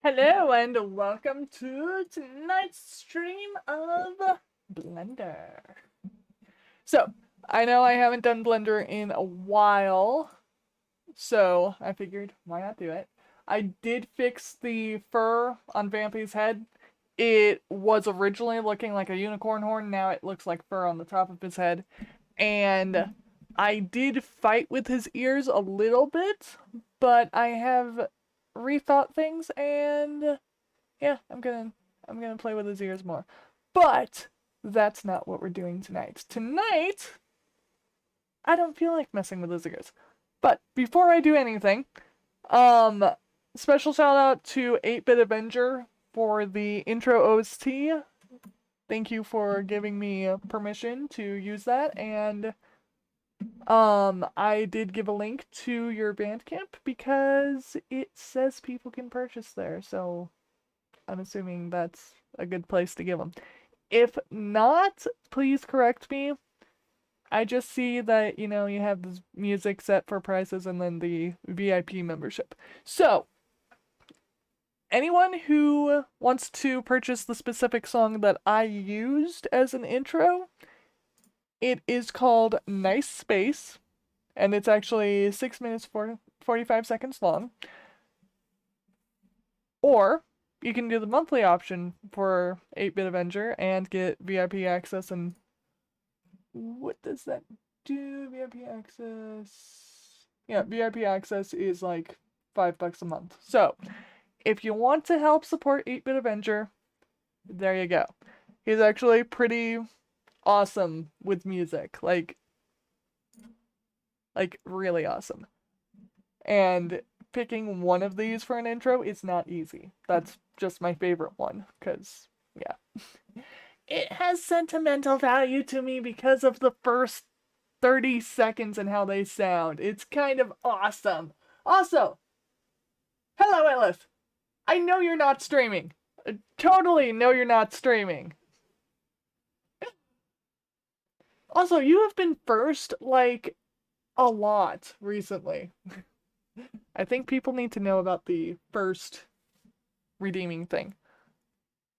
Hello and welcome to tonight's stream of Blender. So, I know I haven't done Blender in a while, so I figured why not do it. I did fix the fur on Vampy's head. It was originally looking like a unicorn horn, now it looks like fur on the top of his head. And I did fight with his ears a little bit, but I have rethought things and yeah, I'm gonna play with his ears more. But that's not what we're doing tonight. Tonight, I don't feel like messing with his ears. But before I do anything, um, special shout out to 8-Bit Avenger for the intro OST. Thank you for giving me permission to use that, and I did give a link to your Bandcamp because it says people can purchase there, so I'm assuming that's a good place to give them. If not, please correct me. I just see that, you have this music set for prices and then the VIP membership. So, anyone who wants to purchase the specific song that I used as an intro, it is called Nice Space, and it's actually 6 minutes 45 seconds long. Or you can do the monthly option for 8-Bit Avenger and get VIP access. And what does that do? VIP access. Yeah, VIP access is like $5 a month. So if you want to help support 8-Bit Avenger, there you go. He's actually pretty awesome with music. Like really awesome. And picking one of these for an intro is not easy. That's just my favorite one, because, yeah. It has sentimental value to me because of the first 30 seconds and how they sound. It's kind of awesome. Also, hello, Elif. I know you're not streaming. Totally know you're not streaming. Also, you have been first, like, a lot recently. I think people need to know about the first redeeming thing.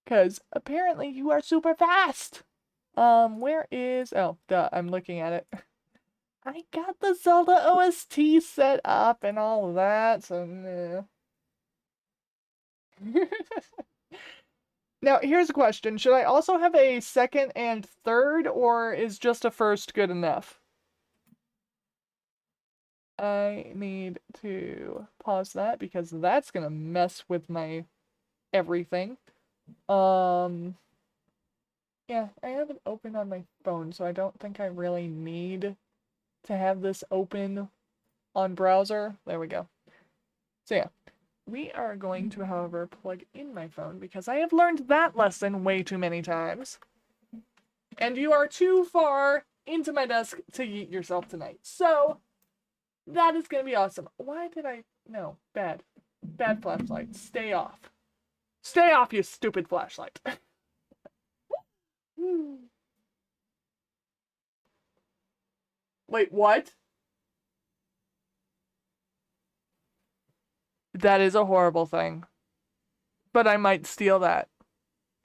Because apparently you are super fast. Where is... Oh, duh, I'm looking at it. I got the Zelda OST set up and all of that, so... Now, here's a question. Should I also have a second and third, or is just a first good enough? I need to pause that because that's gonna mess with my everything. Yeah, I have it open on my phone, so I don't think I really need to have this open on browser. There we go. So yeah, we are going to, however, plug in my phone because I have learned that lesson way too many times. And you are too far into my desk to yeet yourself tonight. So, that is going to be awesome. Why did I... No, bad. Bad flashlight. Stay off. Stay off, you stupid flashlight. Wait, what? That is a horrible thing. But I might steal that.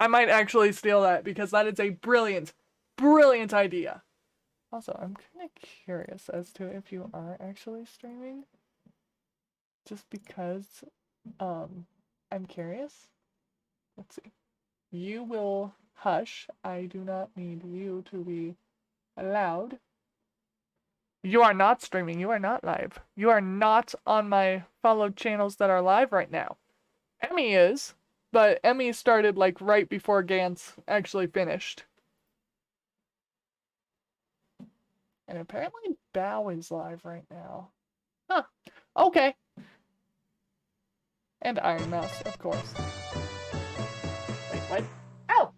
I might actually steal that because that is a brilliant, brilliant idea. Also, I'm kind of curious as to if you are actually streaming. Just because, I'm curious. Let's see. You will hush. I do not need you to be loud. You are not streaming. You are not live. You are not on my followed channels that are live right now. Emmy is, but Emmy started like right before Gantz actually finished. And apparently Bao is live right now. Huh. Okay. And Iron Mouse, of course. Wait, what? Ow!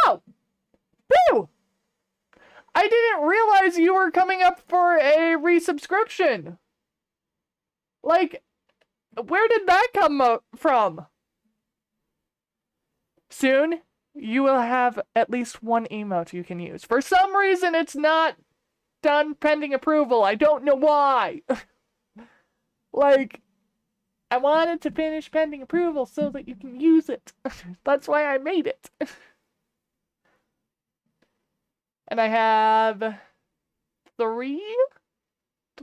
Ow! Boo! I didn't realize you were coming up for a resubscription. Like, where did that come from? Soon, you will have at least one emote you can use. For some reason, it's not done pending approval. I don't know why. Like, I wanted to finish pending approval so that you can use it. That's why I made it. And I have three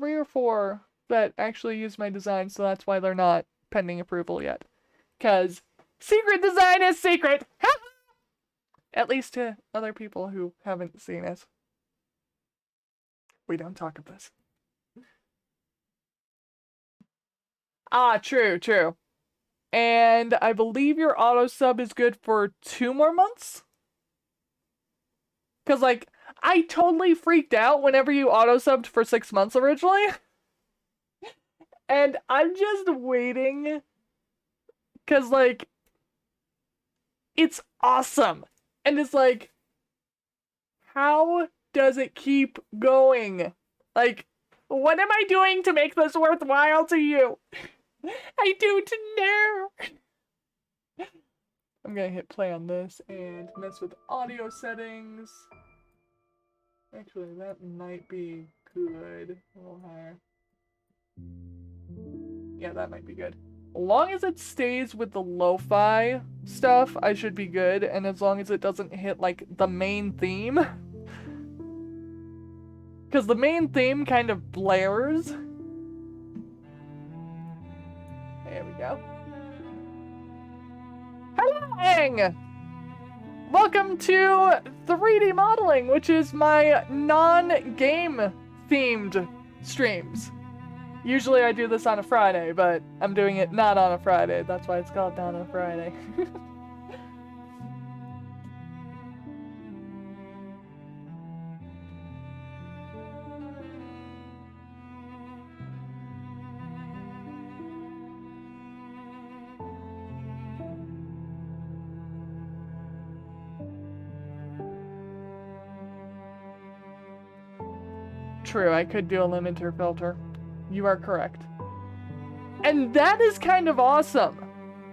or four that actually use my design, so that's why they're not pending approval yet. Because secret design is secret! At least to other people who haven't seen it. We don't talk of this. Ah, true. And I believe your auto sub is good for 2 more months? Because, like, I totally freaked out whenever you auto subbed for 6 months originally. And I'm just waiting. Because, like, it's awesome. And it's like, how does it keep going? Like, what am I doing to make this worthwhile to you? I don't know. I'm gonna hit play on this and mess with audio settings. Actually, that might be good. A little higher. Yeah, that might be good. As long as it stays with the lo-fi stuff, I should be good. And as long as it doesn't hit, like, the main theme. Because the main theme kind of blares. There we go. Hello! Welcome to 3D modeling, which is my non-game themed streams. Usually I do this on a Friday, but I'm doing it not on a Friday. That's why it's called Not on a Friday. True, I could do a limiter filter. You are correct. And that is kind of awesome.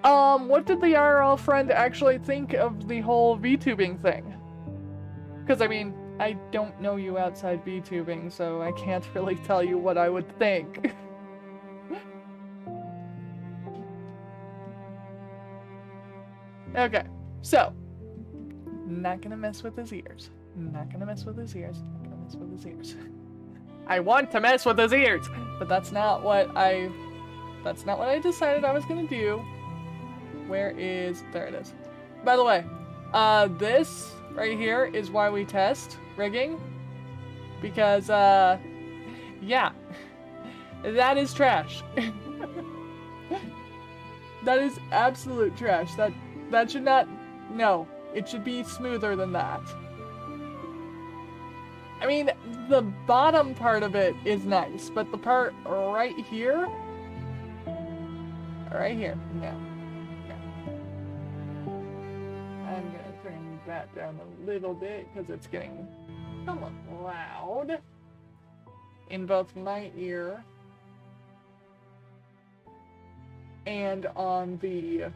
What did the IRL friend actually think of the whole VTubing thing? Because, I mean, I don't know you outside VTubing, so I can't really tell you what I would think. Okay, so. Not gonna mess with his ears. Not gonna mess with his ears. Not gonna mess with his ears. I want to mess with his ears, but that's not what I decided I was gonna do. Where is, there it is. By the way, this right here is why we test rigging, because, yeah, that is trash. That is absolute trash. That should not, no, it should be smoother than that. I mean, the bottom part of it is nice, but the part right here, no. I'm gonna turn that down a little bit because it's getting somewhat loud in both my ear and on the,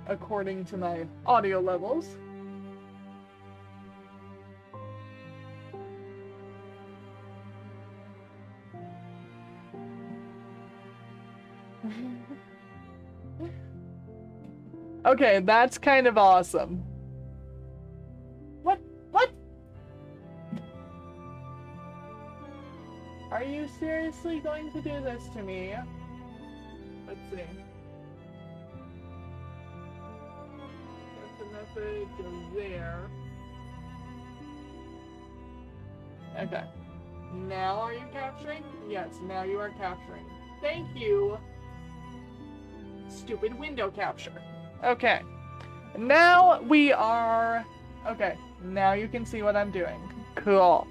according to my audio levels. Okay, that's kind of awesome. What? Are you seriously going to do this to me? Let's see. That's a message there. Okay. Now are you capturing? Yes, now you are capturing. Thank you. Stupid window capture. Okay. Now we are... Okay, now you can see what I'm doing. Cool.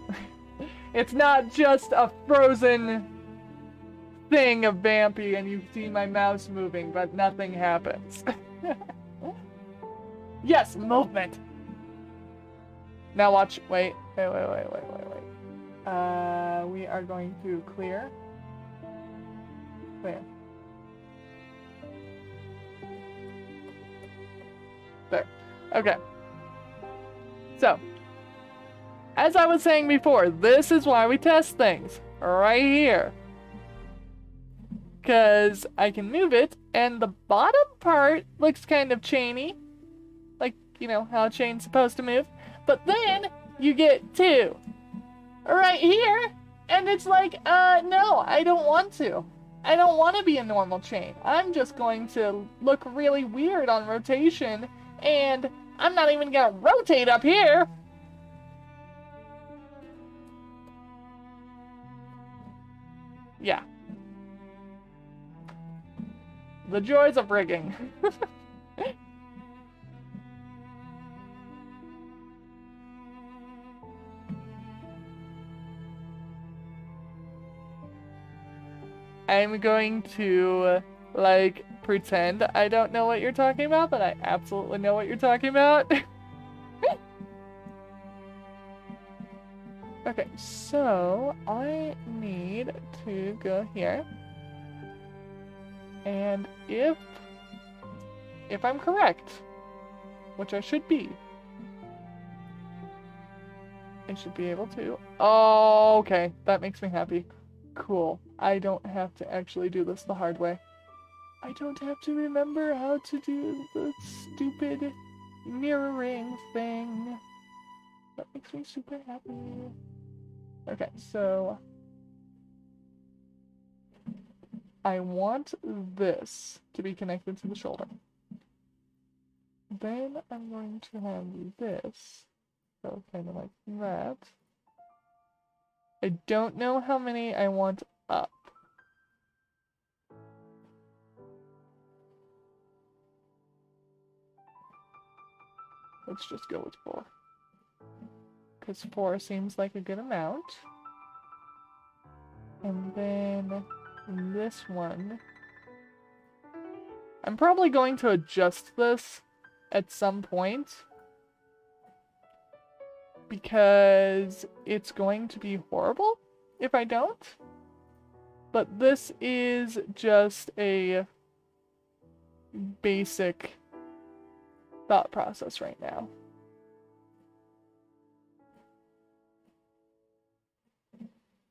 It's not just a frozen thing of Vampy and you see my mouse moving, but nothing happens. Yes, movement! Now watch, wait. We are going to clear. Clear. There. Okay. So, as I was saying before, this is why we test things. Right here. Because I can move it And the bottom part looks kind of chainy. Like, you know, how a chain's supposed to move. But then you get two right here. And it's like, no, I don't want to. I don't want to be a normal chain. I'm just going to look really weird on rotation. And I'm not even going to rotate up here. Yeah. The joys of rigging. I'm going to, like, pretend I don't know what you're talking about, but I absolutely know what you're talking about. Okay, so I need to go here. And if I'm correct, which I should be, I should be able to. Oh, okay, that makes me happy. Cool. I don't have to actually do this the hard way. I don't have to remember how to do the stupid mirroring thing. That makes me super happy. Okay, so I want this to be connected to the shoulder. Then I'm going to have this go kind of like that. I don't know how many I want up. Let's just go with 4. Because 4 seems like a good amount. And then this one. I'm probably going to adjust this at some point. Because it's going to be horrible if I don't. But this is just a basic thought process right now.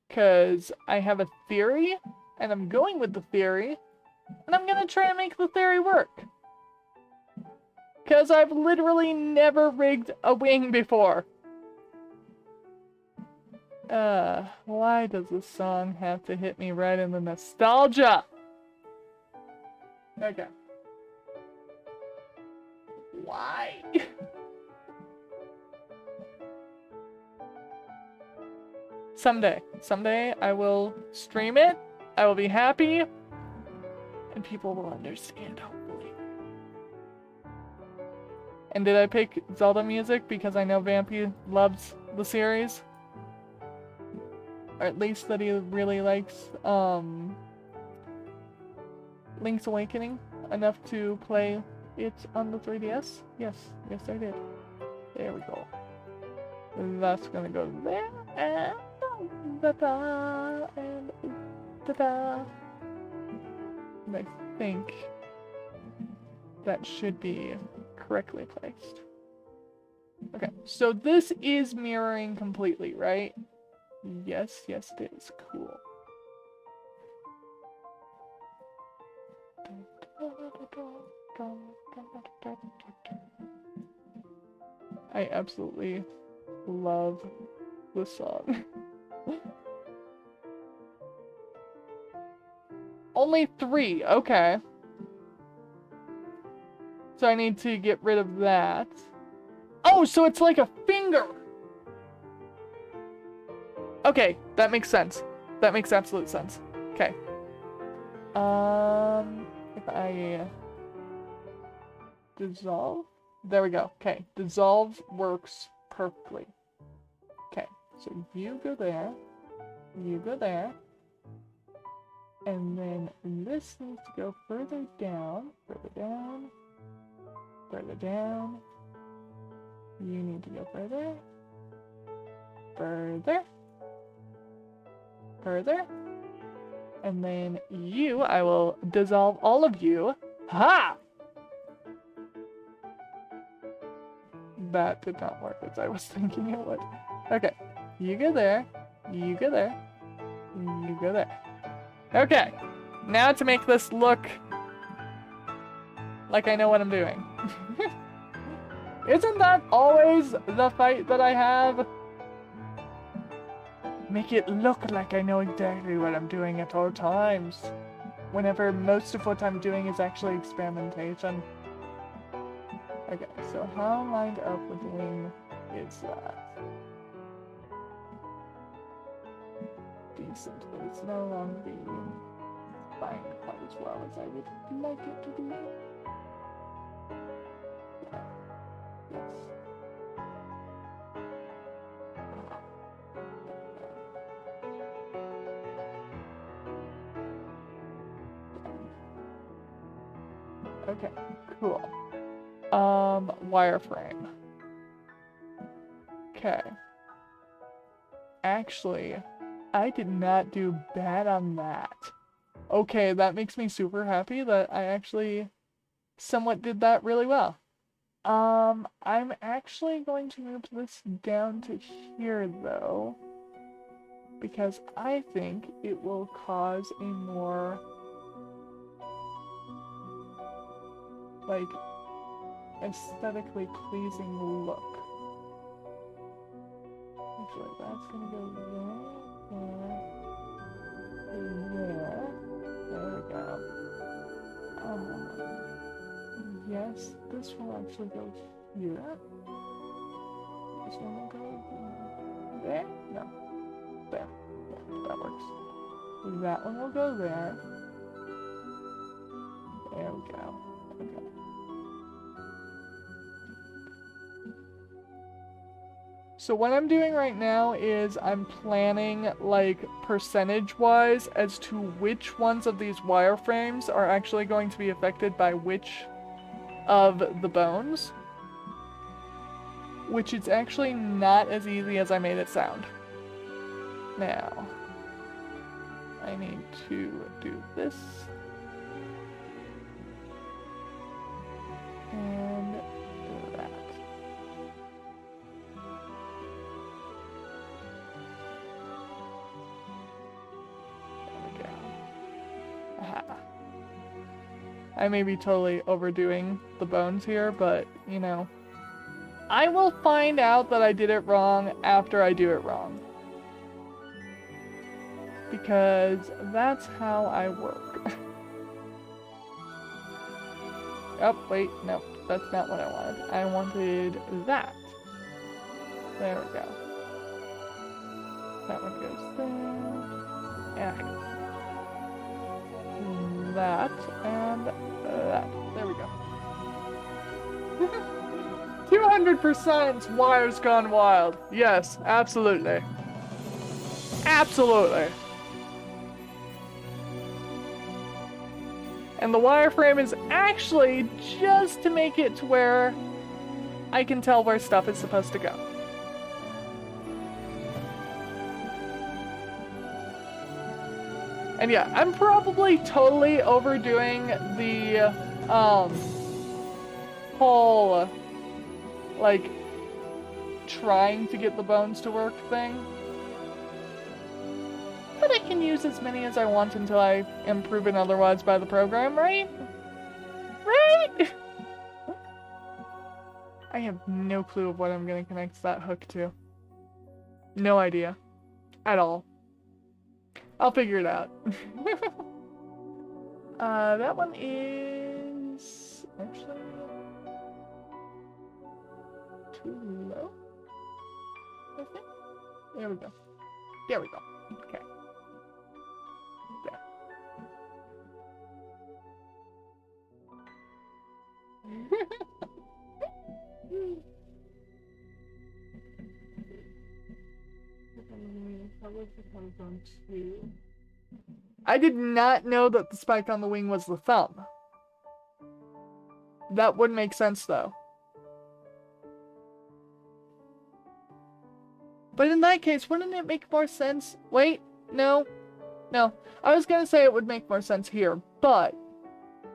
Because I have a theory, and I'm going with the theory, and I'm going to try and make the theory work. Because I've literally never rigged a wing before. Why does this song have to hit me right in the nostalgia? Okay. Why? Someday I will stream it, I will be happy, and people will understand, hopefully. And did I pick Zelda music because I know Vampy loves the series? Or at least that he really likes, Link's Awakening enough to play it on the 3DS? Yes I did. There we go. That's gonna go there, and da-da, and da-da. And I think that should be correctly placed. Okay, so this is mirroring completely, right? Yes, it is. Cool. I absolutely love this song. Only 3, okay. So I need to get rid of that. Oh, so it's like a finger! Okay, that makes sense. That makes absolute sense. Okay. If I dissolve, there we go. Okay, dissolve works perfectly. Okay, so you go there, you go there, and then this needs to go further down, further down, further down. You need to go further, further, further, and then you, I will dissolve all of you. Ha! That did not work as I was thinking it would. Okay, you go there, you go there, you go there. Okay, now to make this look like I know what I'm doing. Isn't that always the fight that I have? Make it look like I know exactly what I'm doing at all times. Whenever most of what I'm doing is actually experimentation. Okay, so how lined up with wing is that? Decent, but it's no longer being fine quite as well as I would like it to be. Yeah. Yes. Okay, cool. Wireframe. Okay. Actually, I did not do bad on that. Okay, that makes me super happy that I actually somewhat did that really well. I'm actually going to move this down to here, though, because I think it will cause a more, like, aesthetically pleasing look. Actually, that's gonna go there. There we go. Yes, this will actually go here. This one will go there? No. There. Yeah, that works. That one will go there. There we go. Okay. So what I'm doing right now is I'm planning, like, percentage-wise as to which ones of these wireframes are actually going to be affected by which of the bones. Which is actually not as easy as I made it sound. Now, I need to do this. And that. Aha. I may be totally overdoing the bones here, but, you know, I will find out that I did it wrong after I do it wrong. Because that's how I work. Oh, wait, no, that's not what I wanted. I wanted that. There we go. That one goes there. Yeah. That and that. There we go. 200% wires gone wild. Yes, absolutely. Absolutely. And the wireframe is actually just to make it to where I can tell where stuff is supposed to go. And yeah, I'm probably totally overdoing the whole, like, trying to get the bones to work thing. But I can use as many as I want until I am proven otherwise by the program, right? Right? I have no clue of what I'm going to connect that hook to. No idea. At all. I'll figure it out. That one is actually too low, I think. There we go. There we go. Okay. There. I did not know that the spike on the wing was the thumb. That would make sense, though. But in that case, wouldn't it make more sense? Wait, no. No. I was gonna say it would make more sense here, but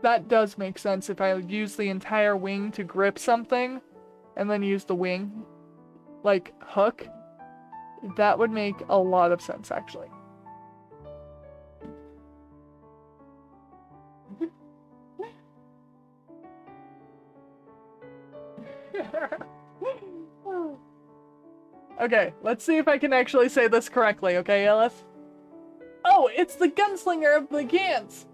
that does make sense if I use the entire wing to grip something, and then use the wing, like, hook. That would make a lot of sense, actually. Okay, let's see if I can actually say this correctly, okay, Ellis? Oh, it's the Gunslinger of the Gantz!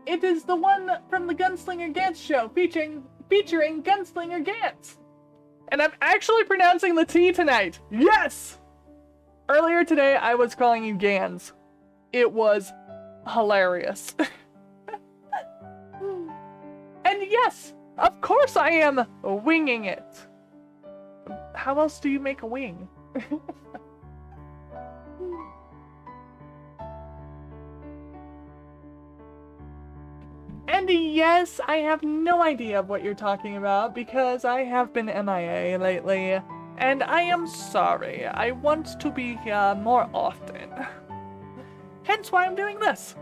It is the one from the Gunslinger Gantz show, featuring Gunslinger Gantz! And I'm actually pronouncing the T tonight! Yes! Earlier today, I was calling you Gans. It was hilarious. And yes, of course I am winging it. How else do you make a wing? And yes, I have no idea of what you're talking about because I have been MIA lately. And I am sorry. I want to be here more often. Hence why I'm doing this.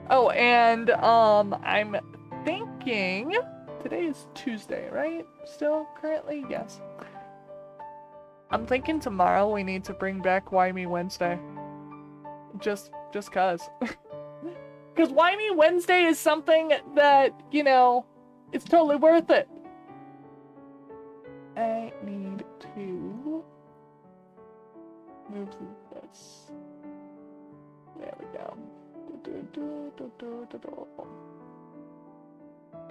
Oh, and I'm thinking today is Tuesday, right? Still currently, yes. I'm thinking tomorrow we need to bring back Why Me Wednesday. Just cause. Cause Why Me Wednesday is something that, you know, it's totally worth it. I need to move this. There we go. There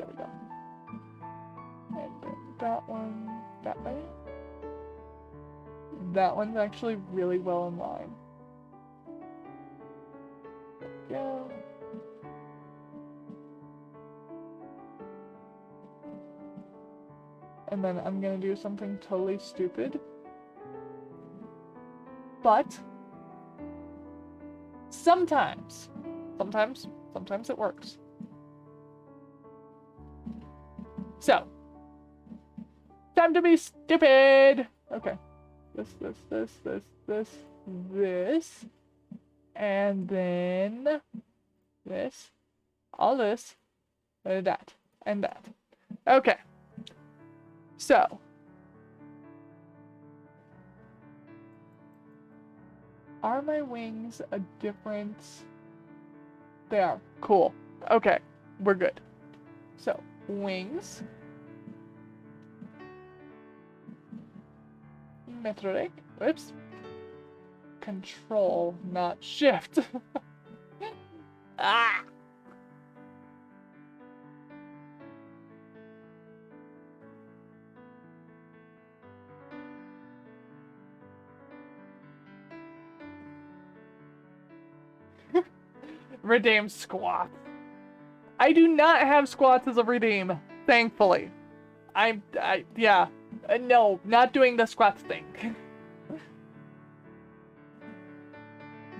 we go. And then that one that way. That one's actually really well in line. There we go. And then I'm gonna do something totally stupid. But sometimes it works. So, time to be stupid. Okay. This. And then this. All this. That. And that. Okay. So. Are my wings a different... They are. Cool. Okay. We're good. So, wings. Metric. Whoops. Control, not shift. Ah! Redeem squats. I do not have squats as a redeem, thankfully. Yeah. No, not doing the squats thing.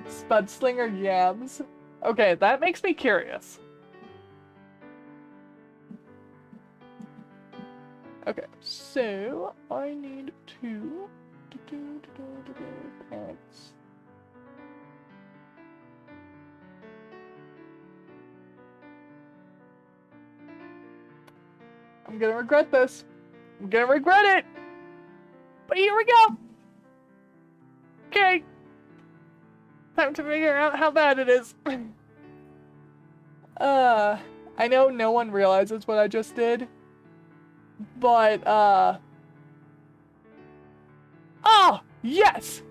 Spudslinger yams. Okay, that makes me curious. Okay, so I need to parents. I'm gonna regret this. I'm gonna regret it. But here we go. Okay. Time to figure out how bad it is. I know no one realizes what I just did. But, oh, yes!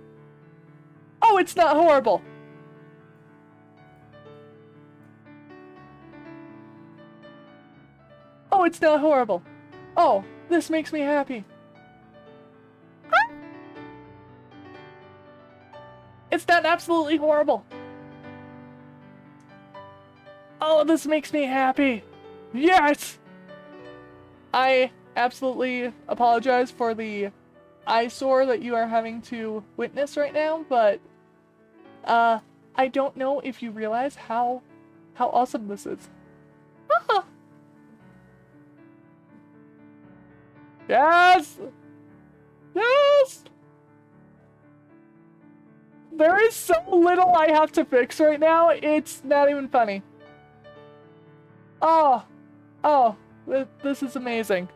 Oh, it's not horrible. Oh, it's not horrible. Oh, this makes me happy. Huh? It's not absolutely horrible. Oh, this makes me happy. Yes! I absolutely apologize for the eyesore that you are having to witness right now, but I don't know if you realize how awesome this is. Ah! Yes! Yes! There is so little I have to fix right now, it's not even funny. Oh, this is amazing.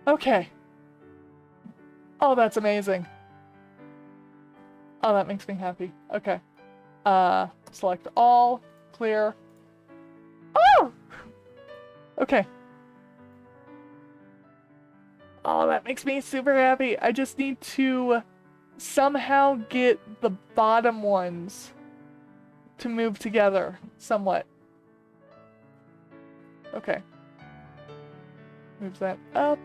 Okay. Oh, that's amazing. Oh, that makes me happy. Okay. Select all, clear. Oh! Okay. Oh, that makes me super happy. I just need to somehow get the bottom ones to move together somewhat. Okay. Move that up.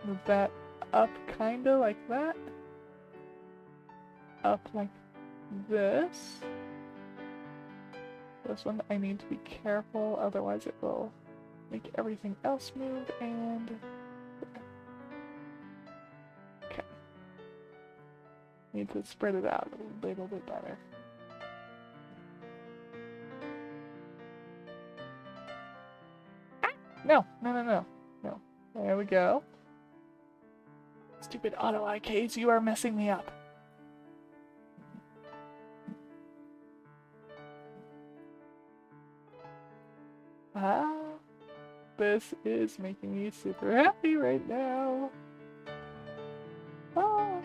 Move that up kinda like that. Up like this. This one I need to be careful, otherwise it will make everything else move, and... Okay. Need to spread it out a little bit better. No. There we go. Stupid auto IKs, you are messing me up. Ah, this is making me super happy right now. Ah.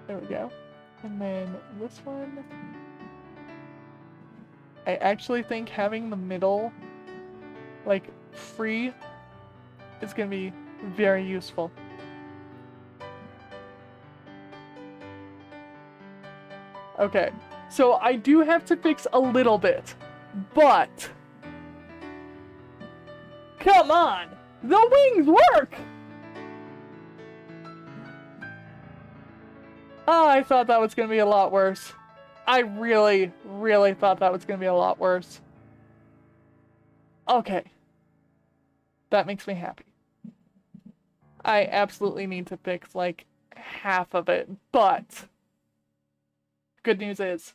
There we go. And then this one. I actually think having the middle, like, free is gonna be very useful. Okay, so I do have to fix a little bit, but... Come on! The wings work! Oh, I thought that was gonna be a lot worse. I really, really thought that was gonna be a lot worse. Okay. That makes me happy. I absolutely need to fix, like, half of it, but... Good news is,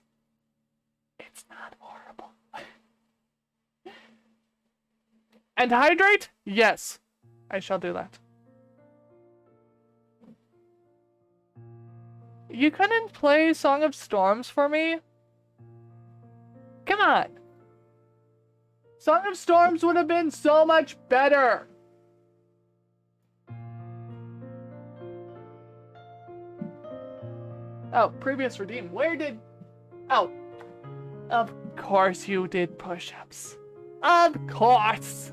it's not horrible. And hydrate? Yes. I shall do that. You couldn't play Song of Storms for me? Come on. Song of Storms would have been so much better. Oh, previous redeem. Where did... Oh. Of course you did push-ups. Of course.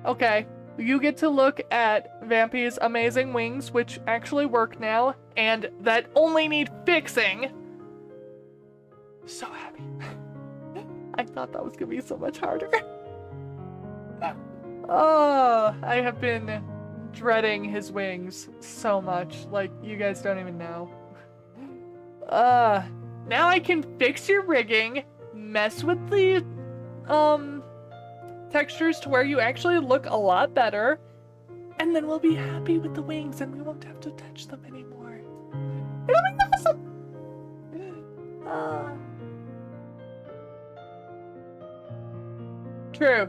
Okay. You get to look at Vampy's amazing wings, which actually work now, and that only need fixing. So happy. I thought that was gonna be so much harder. Oh, I have been dreading his wings so much. Like, you guys don't even know. Now I can fix your rigging, mess with the, textures to where you actually look a lot better, and then we'll be happy with the wings and we won't have to touch them anymore. It'll be awesome!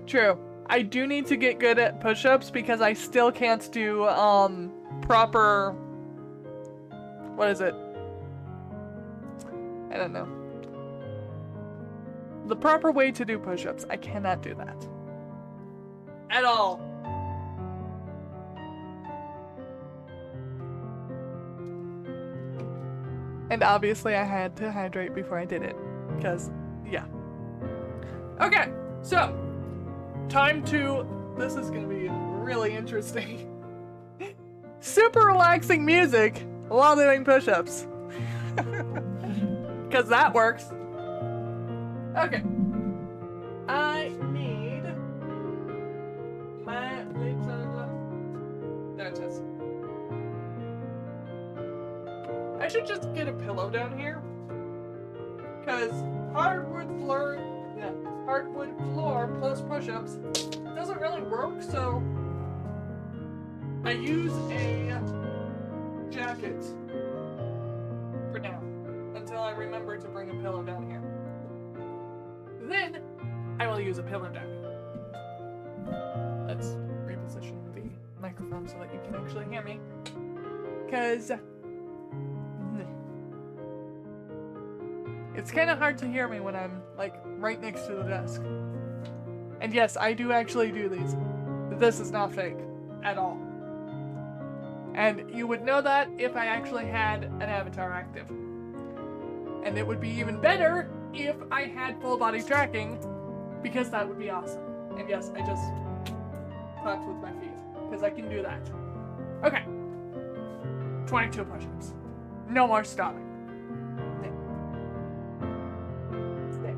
True. I do need to get good at push-ups because I still can't do, proper... What is it? I don't know. The proper way to do push-ups. I cannot do that. At all. And obviously I had to hydrate before I did it. Because, yeah. Okay, so... Time to... This is gonna be really interesting. Super relaxing music while doing push-ups. Because that works. Okay. I need my little... There it is. I should just get a pillow down here. Because hardwood floor plus push-ups doesn't really work, so I use a jacket for now until I remember to bring a pillow down here. Then I will use a pillow down here. Let's reposition the microphone so that you can actually hear me, because it's kind of hard to hear me when I'm, like, right next to the desk. And yes, I do actually do these. This is not fake. At all. And you would know that if I actually had an avatar active. And it would be even better if I had full body tracking, because that would be awesome. And yes, I just claps with my feet, because I can do that. Okay. 22 push-ups. No more stopping. There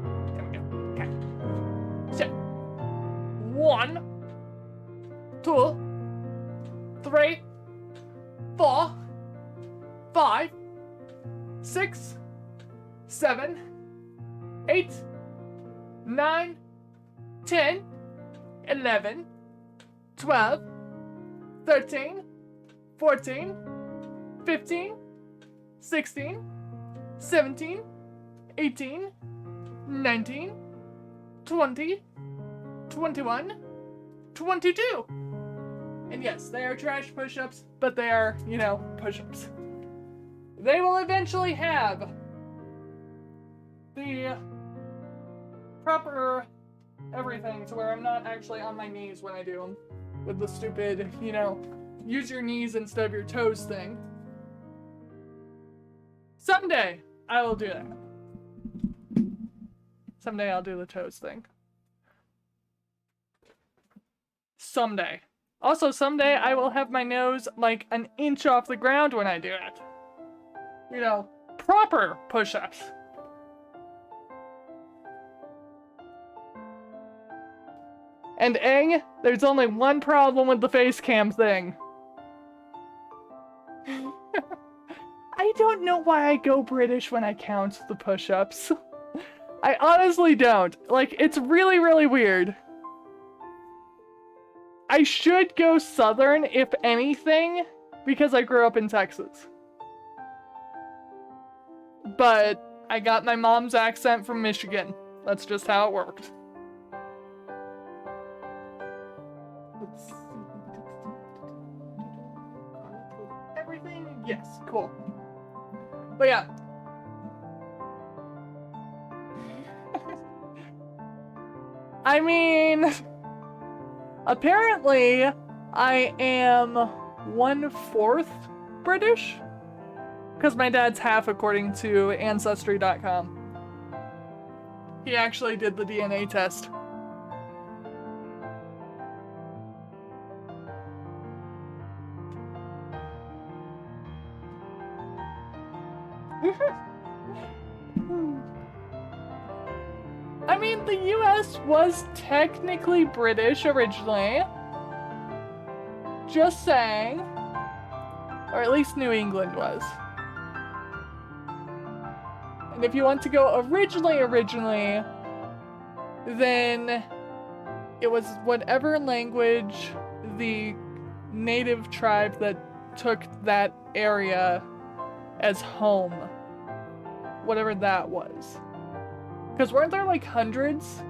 we go. Okay. So, 1, 2, 3, 4, 5, 6, 7, 8, 9, 10, 11, 12, 13, 14, 15, 16, 17, 18, 19, 20, 21, 22. And yes, they are trash push-ups, but they are, you know, push-ups. They will eventually have the proper everything to where I'm not actually on my knees when I do them. With the stupid, you know, use your knees instead of your toes thing. Someday, I will do that. Someday I'll do the toes thing. Someday. Also, someday I will have my nose like an inch off the ground when I do it. You know, proper push-ups. And Aang, there's only one problem with the face cam thing. I don't know why I go British when I count the push-ups. I honestly don't. Like, it's really, really weird. I should go Southern, if anything, because I grew up in Texas. But I got my mom's accent from Michigan. That's just how it worked. Let's see. Everything? Yes, cool. But yeah. I mean, apparently I am 1/4 British. Because my dad's half according to Ancestry.com. He actually did the DNA test. I mean, the US was technically British originally. Just saying. Or at least New England was. And if you want to go originally, then it was whatever language the native tribe that took that area as home. Whatever that was. Because weren't there like hundreds?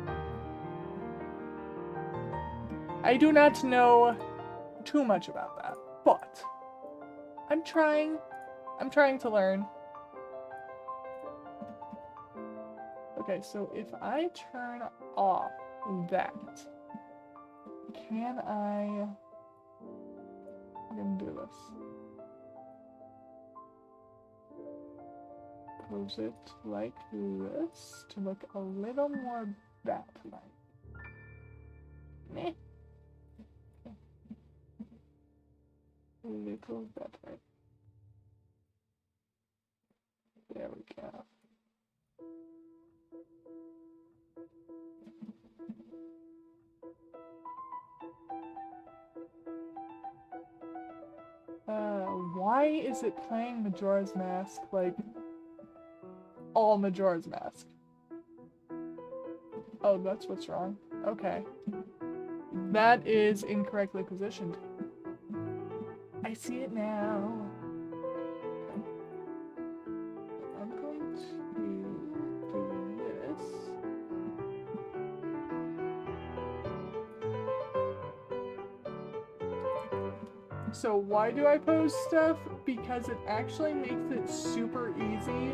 I do not know too much about that, but I'm trying to learn. Okay, so if I turn off that, can I'm gonna do this. Pose it like this to look a little more bat-like. Meh. A little better. There we go. Why is it playing Majora's Mask like all Majora's Mask? Oh, that's what's wrong. Okay. That is incorrectly positioned. I see it now. I'm going to do this. So why do I post stuff? Because it actually makes it super easy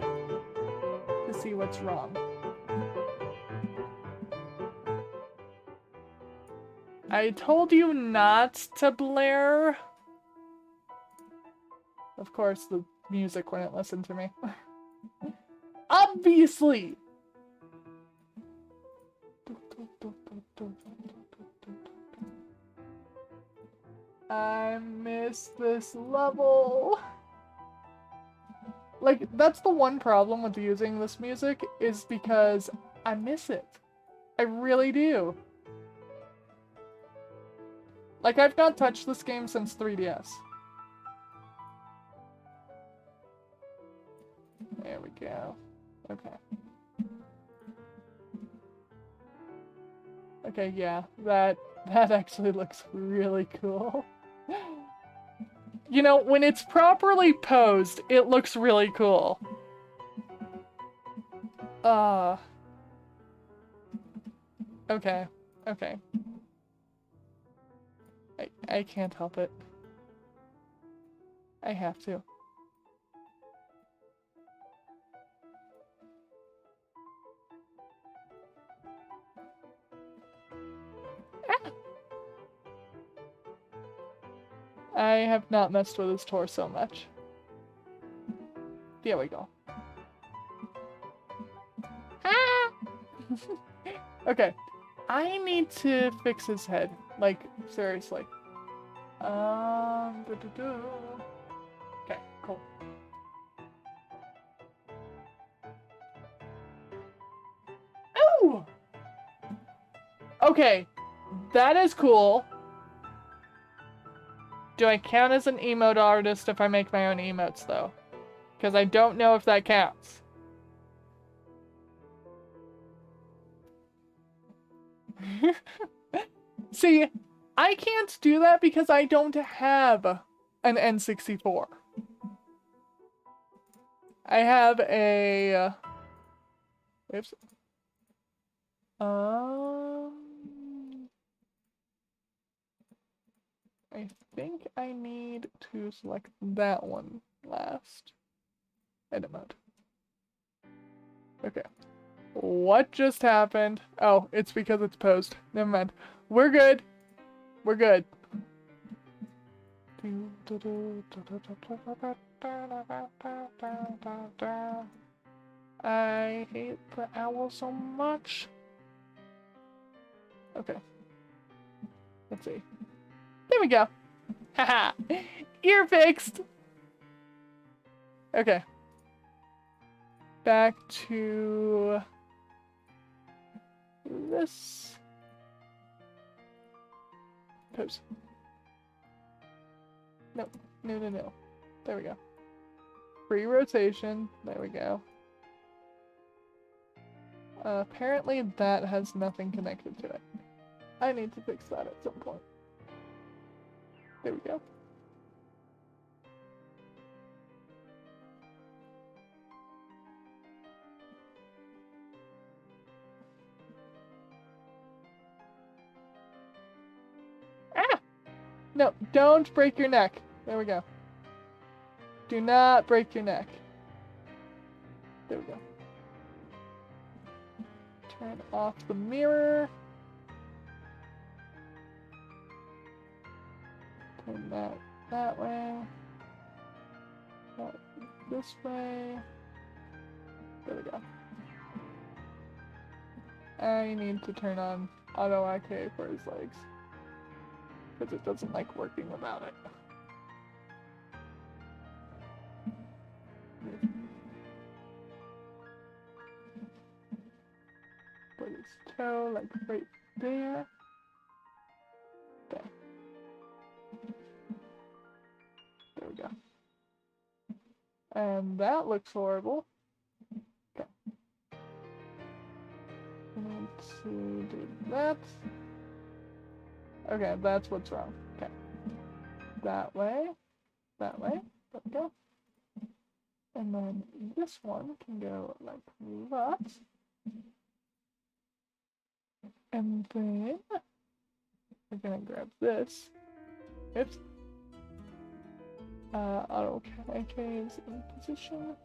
to see what's wrong. I told you not to blare. Of course, the music wouldn't listen to me. Obviously! I miss this level. Like, that's the one problem with using this music, is because I miss it. I really do. Like, I've not touched this game since 3DS. There we go. Okay. Okay, yeah, that actually looks really cool. You know, when it's properly posed, it looks really cool. Okay. Okay. I can't help it. I have to. I have not messed with his torso much. There we go. Ah! Okay. I need to fix his head. Like, seriously. Okay, cool. Oh! Okay. That is cool. Do I count as an emote artist if I make my own emotes, though? Because I don't know if that counts. See, I can't do that because I don't have an N64. I have a... Oops. I think I need to select that one last. Edit mode. Okay. What just happened? Oh, it's because it's posed. Never mind. We're good. We're good. I hate the owl so much. Okay. Let's see. There we go. Haha. Ear fixed. Okay. Back to this. Pose. No. No, no, no. There we go. Free rotation. There we go. Apparently that has nothing connected to it. I need to fix that at some point. There we go. Ah! No, don't break your neck. There we go. Do not break your neck. There we go. Turn off the mirror. Turn that way. That this way. There we go. I need to turn on auto IK for his legs. Because it doesn't like working without it. Put his toe like right there. There. There we go. And that looks horrible. Okay. Need to do that. Okay, that's what's wrong. Okay. That way. That way. There we go. And then this one can go like that. And then we're gonna grab this. Oops. Auto IK is in position.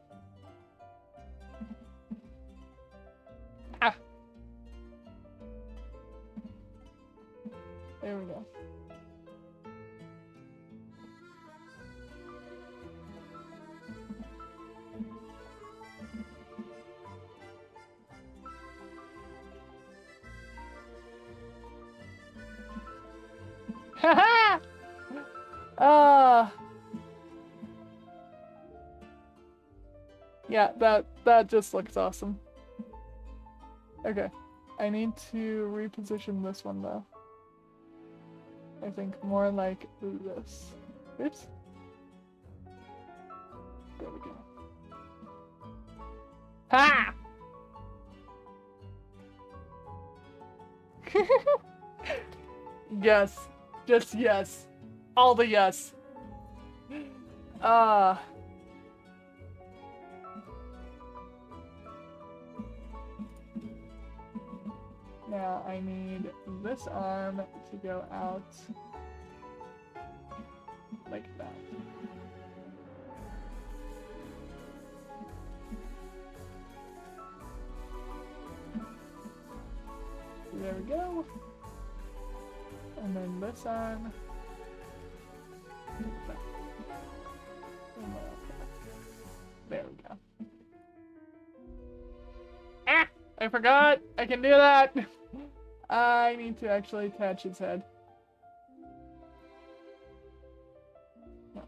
Ah! There we go. Haha! Yeah, that just looks awesome. Okay. I need to reposition this one though. I think more like this. Oops. There we go. Ha! Yes. Just yes. All the yes. Now I need this arm to go out like that. There we go. And then this arm. There we go. Ah! I forgot! I can do that! I need to actually attach his head. No.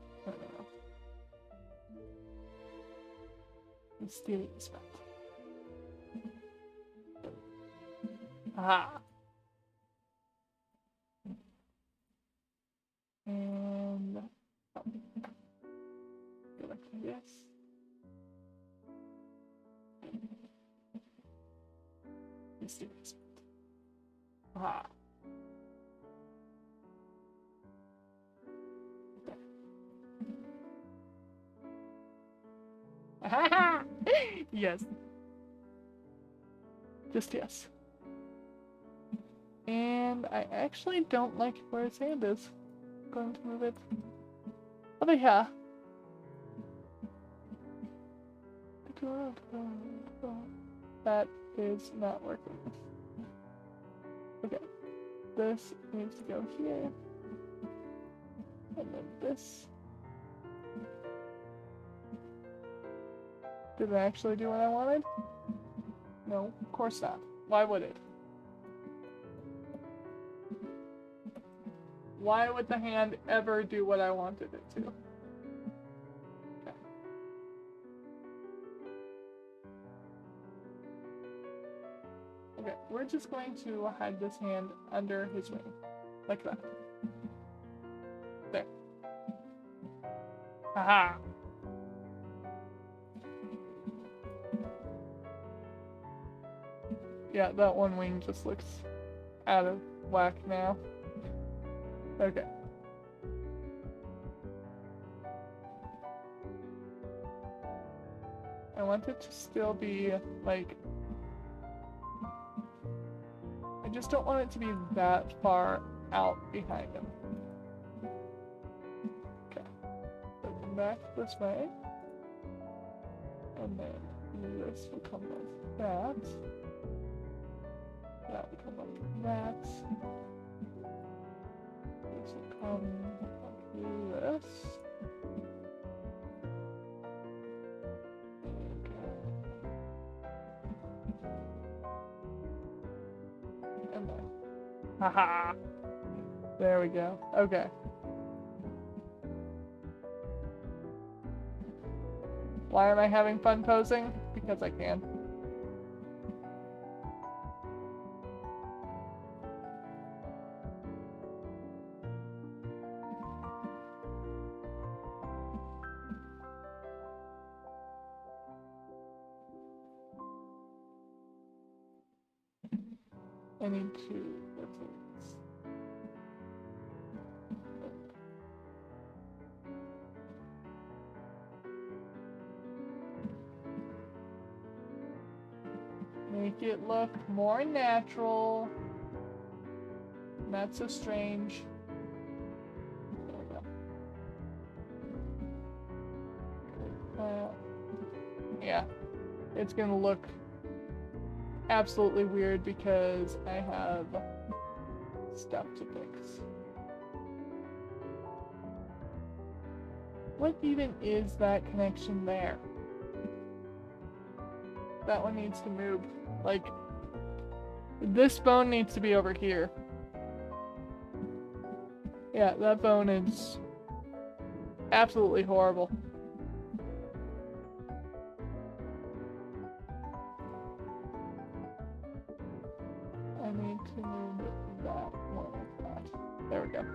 Mysterious spot. Aha! And go like this. Mysterious spot. Aha! Aha! Yes. Just yes. And I actually don't like where his hand is. I'm going to move it over here. That is not working. Okay. This needs to go here. And then this. Did it actually do what I wanted? No, of course not. Why would it? Why would the hand ever do what I wanted it to? Okay. Okay, we're just going to hide this hand under his wing. Like that. There. Haha! Yeah, that one wing just looks out of whack now. Okay. I want it to still be, like... I just don't want it to be that far out behind him. Okay. So come back this way. And then this will come like that. That will come like that. This will come like this. And then. Haha! There we go. Okay. Why am I having fun posing? Because I can. I need to... Make it look more natural. Not so strange. There we go. Yeah. It's gonna look absolutely weird because I have stuff to fix. What even is that connection there? That one needs to move. Like, this bone needs to be over here. Yeah, that bone is absolutely horrible. I need to move that one like that. There we go.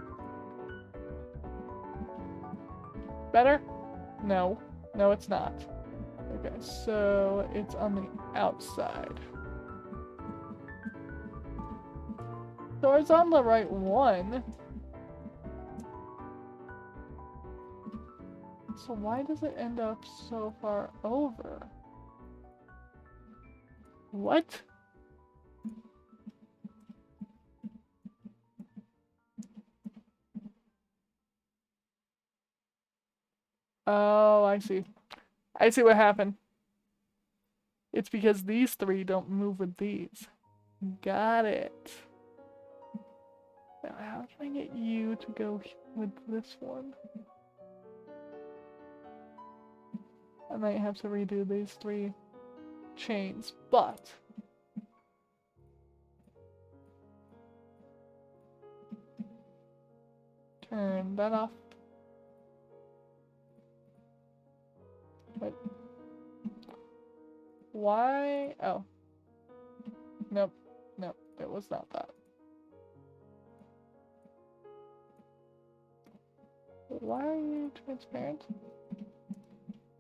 Better? No. No, it's not. Okay, so it's on the outside. So it's on the right one. So why does it end up so far over? What? Oh, I see. I see what happened. It's because these three don't move with these. Got it. Now, how can I get you to go with this one? I might have to redo these three chains, but... Turn that off. Wait. Why? Oh. Nope. Nope. It was not that. Why are you transparent?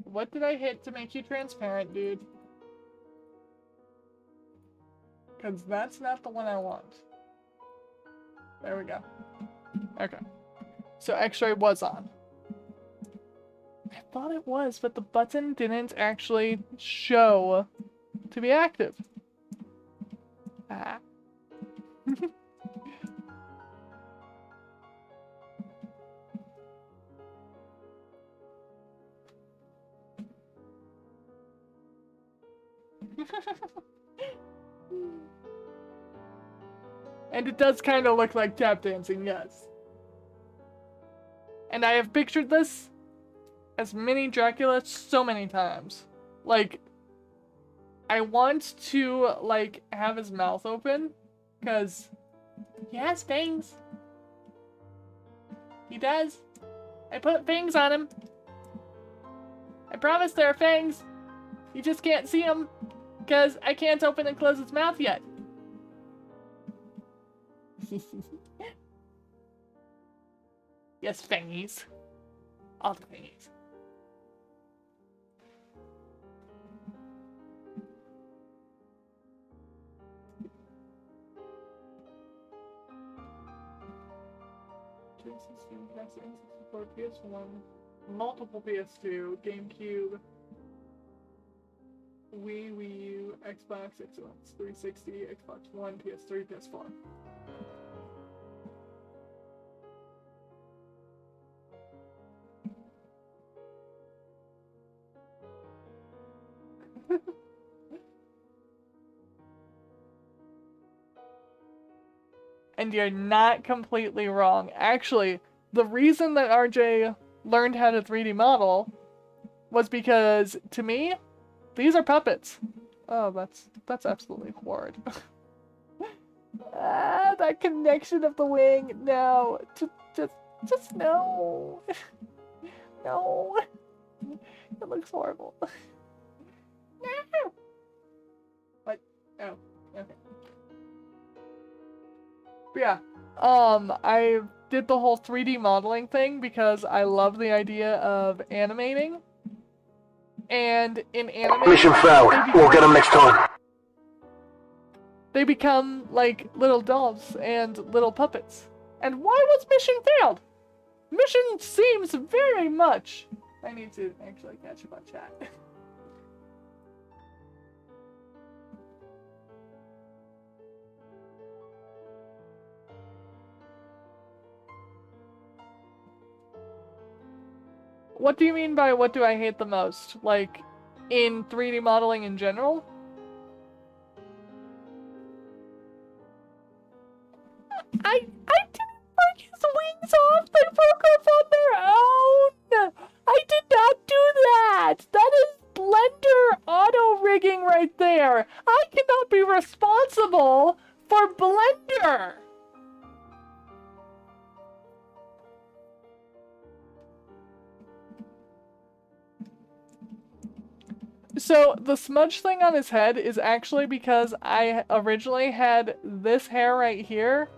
What did I hit to make you transparent, dude? Because that's not the one I want. There we go. Okay. So X-ray was on. I thought it was, but the button didn't actually show to be active. Ah. And it does kind of look like tap dancing, yes. And I have pictured this as mini Dracula so many times. Like, I want to, like, have his mouth open, because he has fangs. He does. I put fangs on him. I promise there are fangs. You just can't see them, because I can't open and close his mouth yet. Yes, fangies. All the fangies. N64, PS1, multiple PS2, GameCube, Wii U, Xbox, Xbox 360, Xbox One, PS3, PS4. And you're not completely wrong. Actually, the reason that RJ learned how to 3D model was because, to me, these are puppets. Oh, that's absolutely horrid. Ah, that connection of the wing. No, just no. No. It looks horrible. No. What? Oh, okay. But yeah, I did the whole 3D modeling thing because I love the idea of animating. And in animating, mission failed. We'll get them next time. They become like little dolls and little puppets. And why was mission failed? Mission seems very much. I need to actually catch up on chat. What do you mean by what do I hate the most? Like, in 3D modeling in general? I didn't break his wings off! They broke off on their own! I did not do that! That is Blender auto-rigging right there! I cannot be responsible for Blender! So the smudge thing on his head is actually because I originally had this hair right here,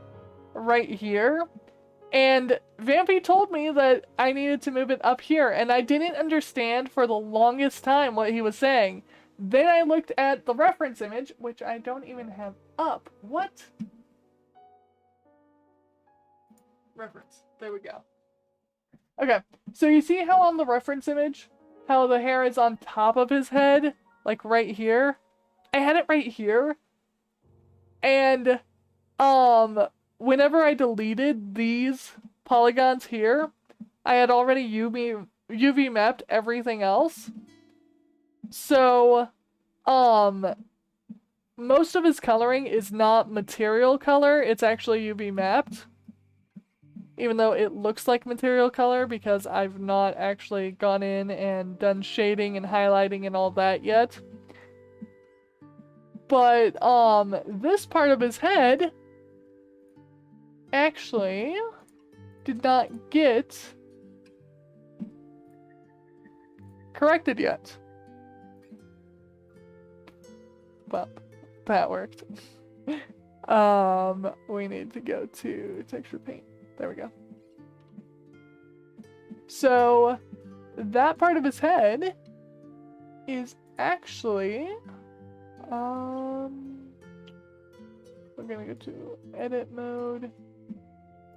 and Vampy told me that I needed to move it up here, and I didn't understand for the longest time what he was saying. Then I looked at the reference image, which I don't even have up. What? Reference. There we go. Okay, so you see how on the reference image, how the hair is on top of his head? Like right here? I had it right here. And, whenever I deleted these polygons here, I had already UV mapped everything else. So, most of his coloring is not material color, it's actually UV mapped. Even though it looks like material color because I've not actually gone in and done shading and highlighting and all that yet. But, this part of his head actually did not get corrected yet. Well, that worked. We need to go to texture paint. There we go. So, that part of his head is actually, we're gonna go to edit mode,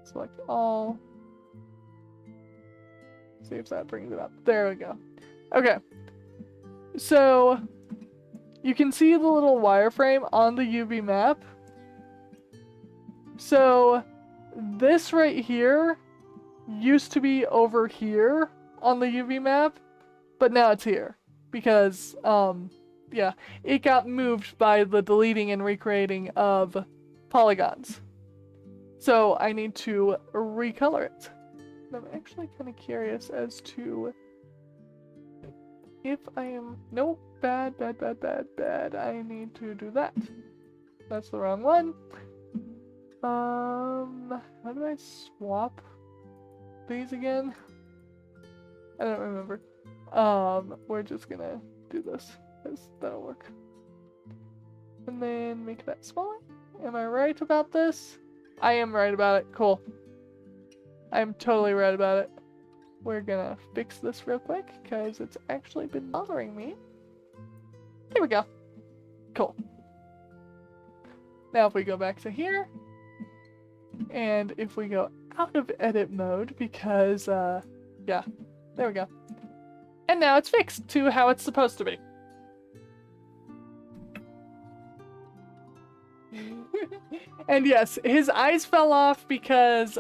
select all, see if that brings it up. There we go. Okay, so you can see the little wireframe on the UV map. So this right here used to be over here on the UV map, but now it's here because, yeah, it got moved by the deleting and recreating of polygons. So I need to recolor it. I'm actually kind of curious as to if I am... Nope, bad. I need to do that. That's the wrong one. How do I swap these again? I don't remember. We're just gonna do this, because that'll work. And then make that smaller. Am I right about this? I am right about it. Cool. I'm totally right about it. We're gonna fix this real quick, because it's actually been bothering me. There we go. Cool. Now if we go back to here, and if we go out of edit mode, because, yeah, there we go. And now it's fixed to how it's supposed to be. And yes, his eyes fell off because,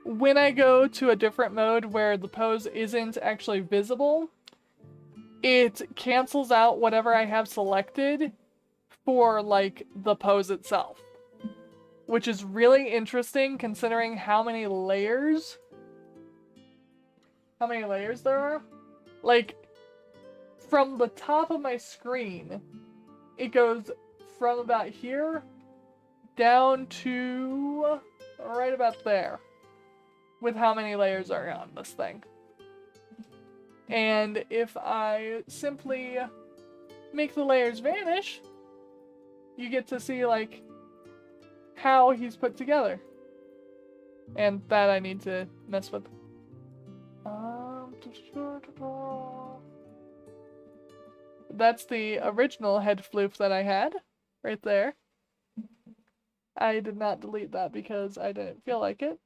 when I go to a different mode where the pose isn't actually visible, it cancels out whatever I have selected for, like, the pose itself. Which is really interesting considering how many layers there are. Like, from the top of my screen, it goes from about here down to right about there with how many layers are on this thing. And if I simply make the layers vanish, you get to see, like, how he's put together. And that I need to mess with. That's the original head floof that I had, right there. I did not delete that because I didn't feel like it.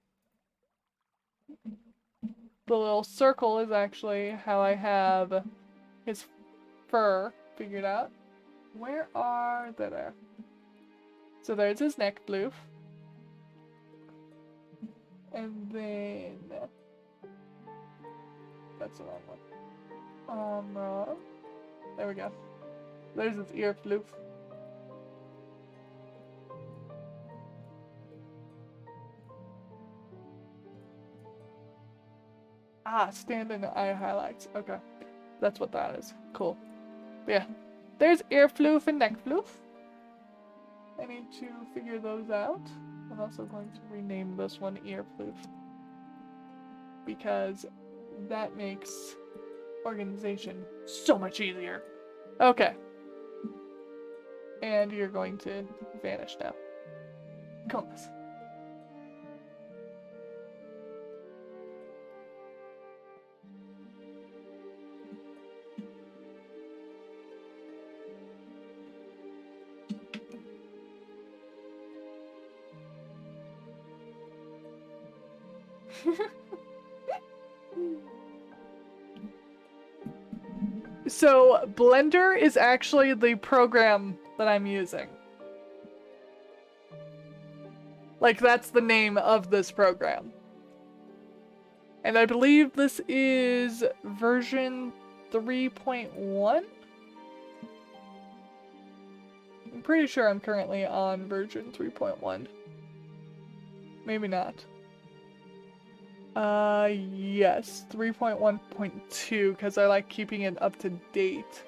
The little circle is actually how I have his fur figured out. Where are they there? So there's his neck floof. And then... That's the wrong one. There we go. There's his ear floof. Ah, stand-in eye highlights. Okay. That's what that is. Cool. But yeah. There's ear floof and neck floof. I need to figure those out. I'm also going to rename this one ear floof, because that makes organization so much easier. Okay. And you're going to vanish now. Compass. So, Blender is actually the program that I'm using. Like, that's the name of this program. And I believe this is version 3.1? I'm pretty sure I'm currently on version 3.1. Maybe not. Yes, 3.1.2, because I like keeping it up to date.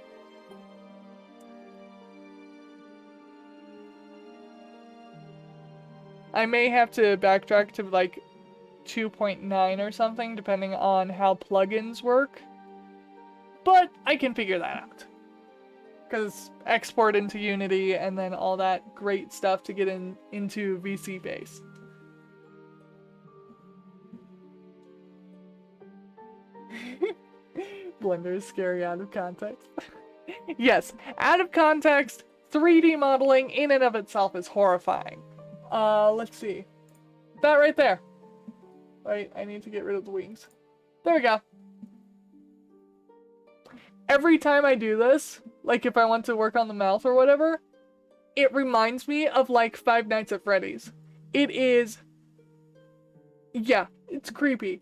I may have to backtrack to like 2.9 or something, depending on how plugins work. But I can figure that out. Because export into Unity and then all that great stuff to get into VC base. Blender is scary out of context. Yes, out of context, 3D modeling in and of itself is horrifying. Let's see. That right there. Wait, I need to get rid of the wings. There we go. Every time I do this, like if I want to work on the mouth or whatever, it reminds me of like Five Nights at Freddy's. It is... Yeah, it's creepy.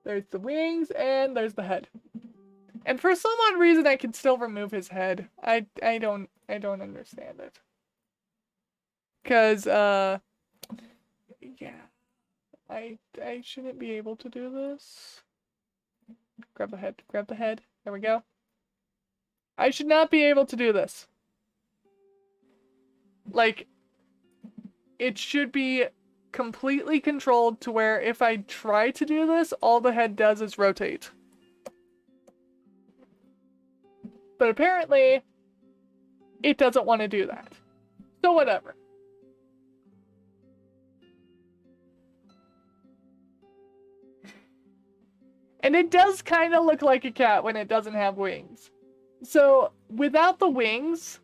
There's the wings and there's the head. And for some odd reason I can still remove his head. I don't understand it. Cause yeah. I shouldn't be able to do this. Grab the head, grab the head. There we go. I should not be able to do this. Like, it should be completely controlled to where if I try to do this, all the head does is rotate. But apparently, it doesn't want to do that. So whatever. And it does kind of look like a cat when it doesn't have wings. So, without the wings,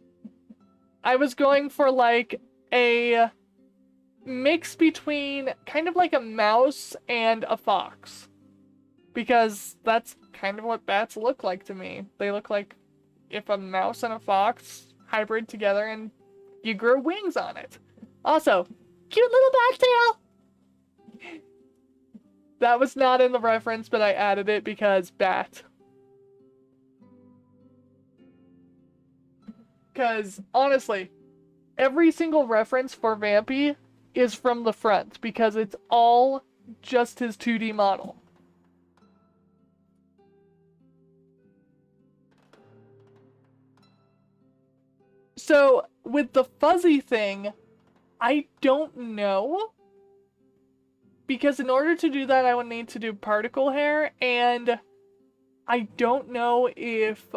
I was going for like a mix between kind of like a mouse and a fox. Because that's kind of what bats look like to me. They look like if a mouse and a fox hybrid together and you grew wings on it. Also, cute little bat tail! That was not in the reference, but I added it because bat. Because, honestly, every single reference for Vampy is from the front, because it's all just his 2D model. So, with the fuzzy thing, I don't know. Because in order to do that, I would need to do particle hair, and I don't know if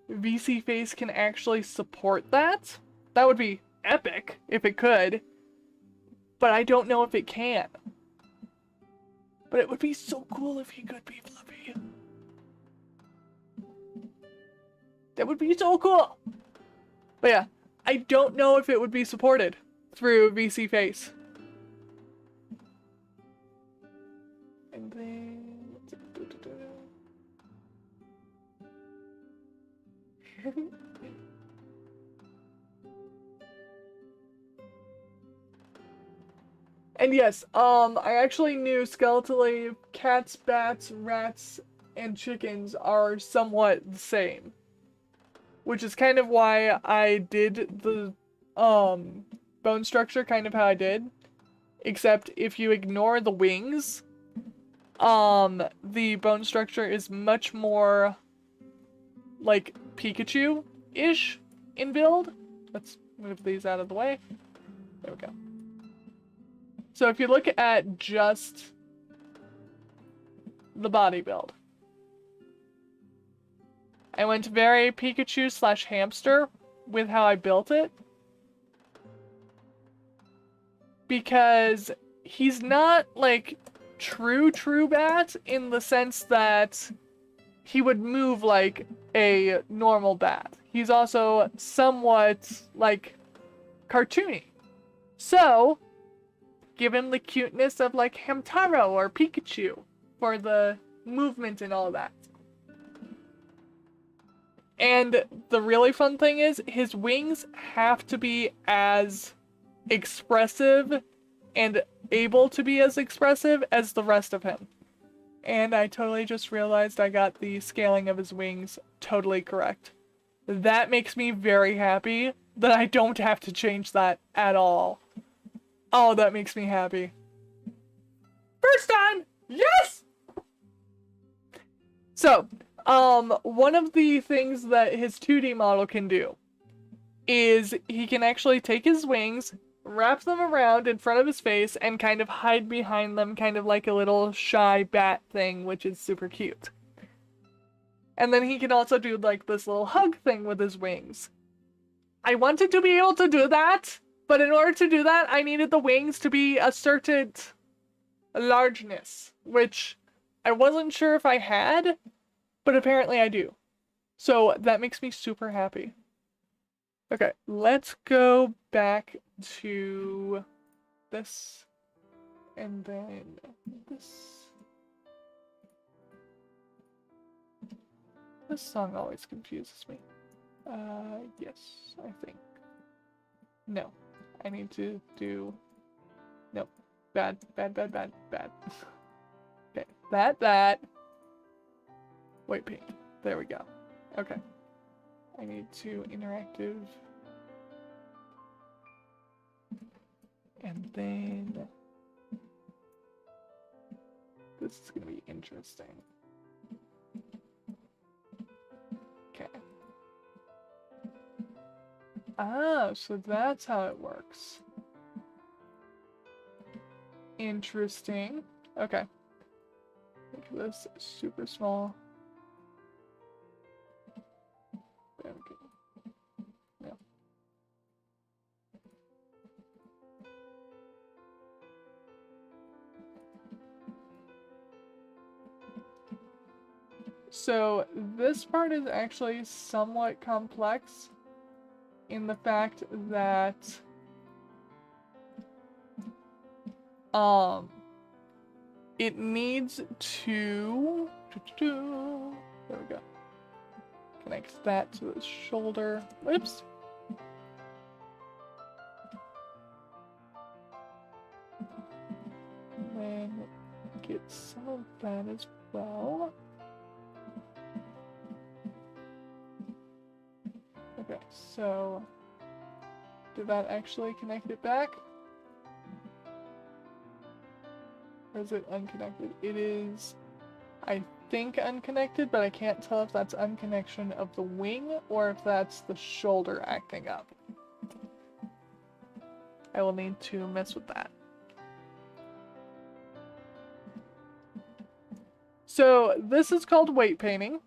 VC Face can actually support that. That would be epic if it could, but I don't know if it can. But it would be so cool if he could be fluffy. That would be so cool. But yeah, I don't know if it would be supported through VC Face. And then... And yes, I actually knew skeletally cats, bats, rats, and chickens are somewhat the same. Which is kind of why I did the, bone structure kind of how I did. Except if you ignore the wings, the bone structure is much more like Pikachu-ish in build. Let's move these out of the way. There we go. So if you look at just the body build, I went very Pikachu slash hamster with how I built it. Because he's not, like, true bat in the sense that he would move like a normal bat. He's also somewhat, like, cartoony. So, give him the cuteness of, like, Hamtaro or Pikachu for the movement and all that. And the really fun thing is, his wings have to be as expressive and able to be as expressive as the rest of him. And I totally just realized I got the scaling of his wings totally correct. That makes me very happy that I don't have to change that at all. Oh, that makes me happy. First time! Yes! So, one of the things that his 2D model can do is he can actually take his wings, wrap them around in front of his face, and kind of hide behind them, kind of like a little shy bat thing, which is super cute. And then he can also do like this little hug thing with his wings. I wanted to be able to do that, but in order to do that, I needed the wings to be a certain largeness, which I wasn't sure if I had, but apparently I do. So that makes me super happy. Okay, let's go back to this, and then this. This song always confuses me. Yes, I think. No, I need to do, nope, bad. Okay, that. Wait, pink, there we go. Okay. I need to interactive. And then this is gonna be interesting. Okay. Ah, so that's how it works. Interesting. Okay. Make this super small. There we go. Yeah. So this part is actually somewhat complex in the fact that it needs to there we go. Connect that to the shoulder. Whoops. And then get some of that as well. Okay, so did that actually connect it back? Or is it unconnected? It is, I think, unconnected, but I can't tell if that's unconnection of the wing or if that's the shoulder acting up. I will need to mess with that. So this is called weight painting.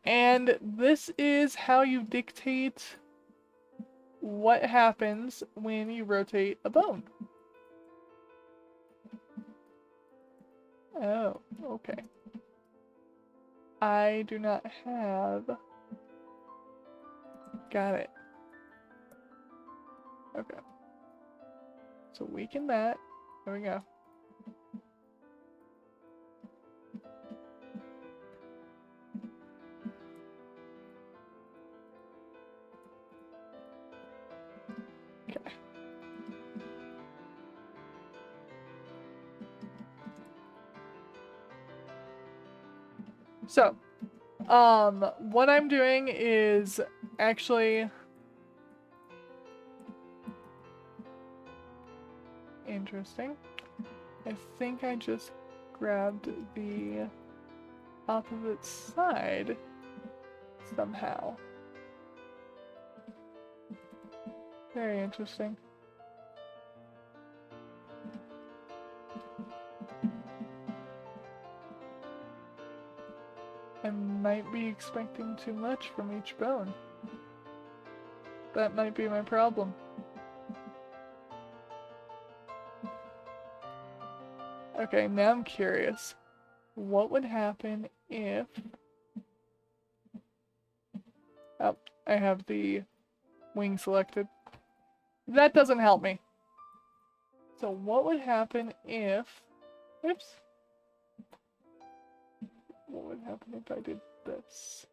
And this is how you dictate what happens when you rotate a bone. Oh, okay. I do not have... Got it. Okay. So weaken that. There we go. Okay. So, what I'm doing is actually interesting. I think I just grabbed the opposite side somehow. Very interesting. I might be expecting too much from each bone. That might be my problem. Okay, now I'm curious. What would happen if... Oh, I have the wing selected. That doesn't help me. So what would happen if... Oops. What would happen if I did this?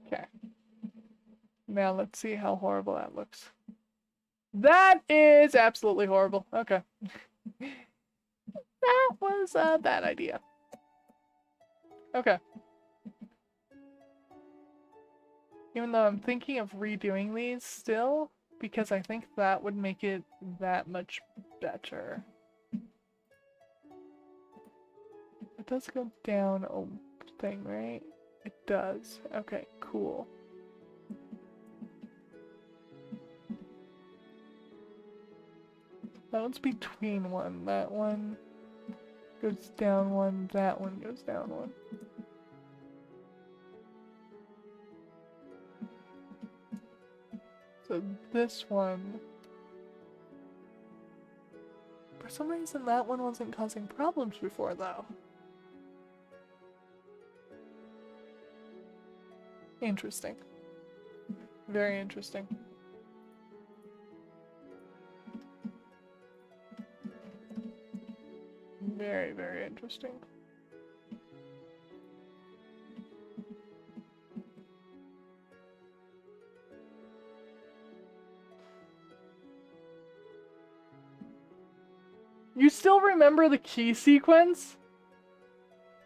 Okay. Now let's see how horrible that looks. That is absolutely horrible. Okay. That was a bad idea. Okay. Even though I'm thinking of redoing these still, because I think that would make it that much better. It does go down a thing, right? It does. Okay, cool. That one's between one. That one goes down one. That one goes down one. So this one... For some reason that one wasn't causing problems before though. Interesting. Very interesting. Very, very interesting. You still remember the key sequence?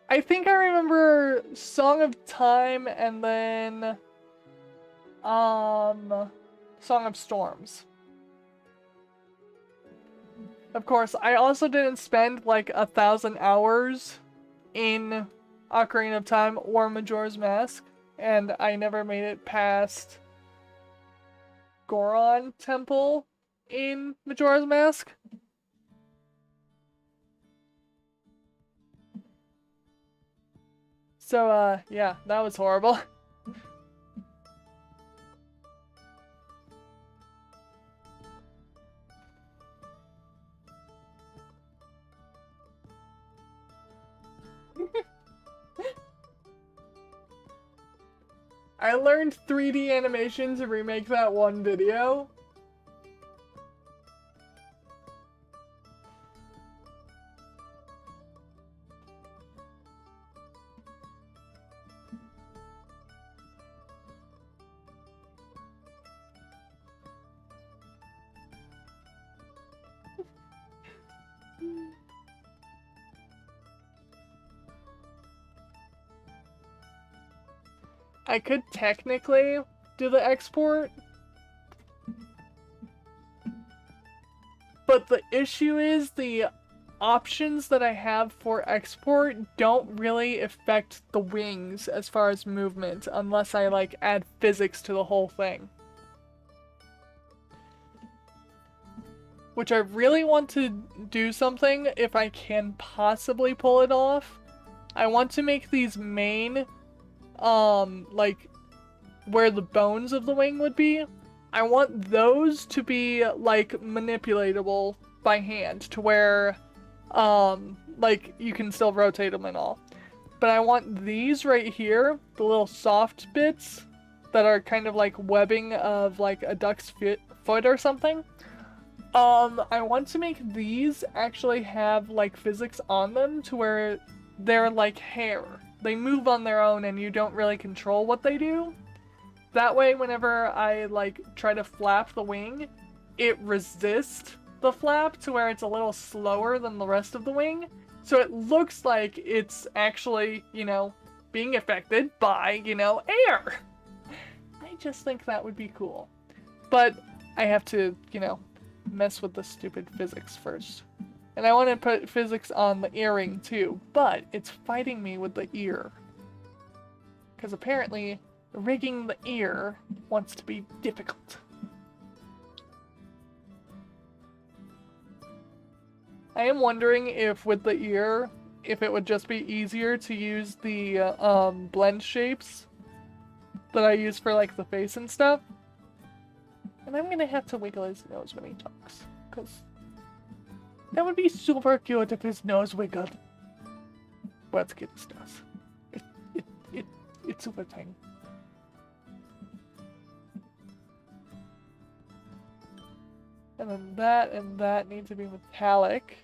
I think I remember Song of Time and then Song of Storms. Of course, I also didn't spend like 1,000 hours in Ocarina of Time or Majora's Mask, and I never made it past Goron Temple in Majora's Mask. So, yeah, that was horrible. I learned 3D animation to remake that one video. I could technically do the export, but the issue is the options that I have for export don't really affect the wings as far as movement unless I like add physics to the whole thing. Which I really want to do something if I can possibly pull it off. I want to make these main like where the bones of the wing would be, I want those to be like manipulatable by hand to where like you can still rotate them and all. But I want these right here, the little soft bits that are kind of like webbing of like a duck's foot or something. I want to make these actually have like physics on them to where they're like hair. They move on their own and you don't really control what they do. That way, whenever I like try to flap the wing, it resists the flap to where it's a little slower than the rest of the wing. So it looks like it's actually, you know, being affected by, you know, air. I just think that would be cool. But I have to, you know, mess with the stupid physics first. And I want to put physics on the earring too, but it's fighting me with the ear. Because apparently, rigging the ear wants to be difficult. I am wondering if with the ear, if it would just be easier to use the blend shapes that I use for like the face and stuff. And I'm gonna have to wiggle his nose when he talks, because that would be super cute if his nose wiggled. Well, it's cute as does. It's super tiny. And then that need to be metallic.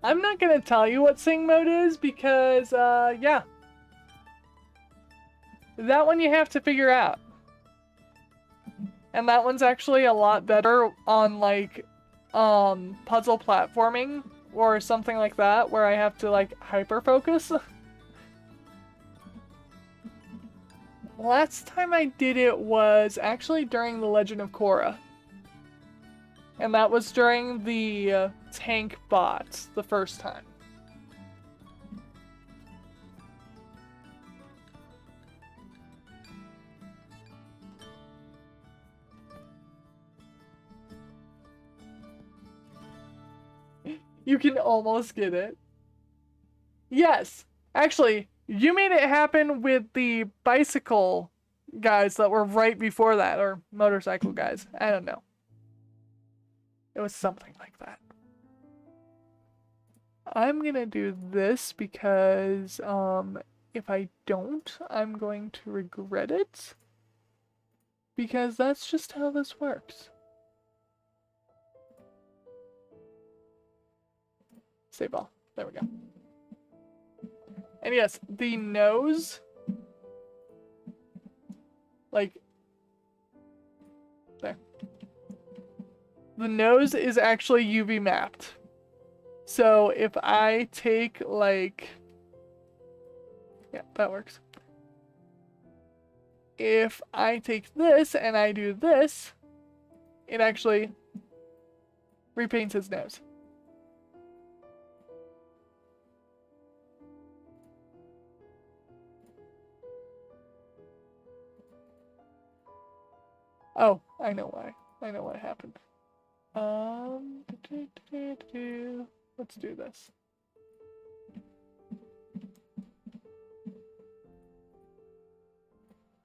I'm not gonna tell you what sing mode is because, yeah. That one you have to figure out. And that one's actually a lot better on, like, puzzle platforming or something like that, where I have to, like, hyper-focus. Last time I did it was actually during The Legend of Korra. And that was during the tank bot the first time. You can almost get it. Yes, actually, you made it happen with the bicycle guys that were right before that, or motorcycle guys. I don't know. It was something like that. I'm gonna do this because, if I don't, I'm going to regret it. Because that's just how this works. Save all. There we go. And yes, the nose, like, there. The nose is actually UV mapped. So if I take, like, yeah, that works. If I take this and I do this, it actually repaints his nose. Oh, I know why. I know what happened. Let's do this.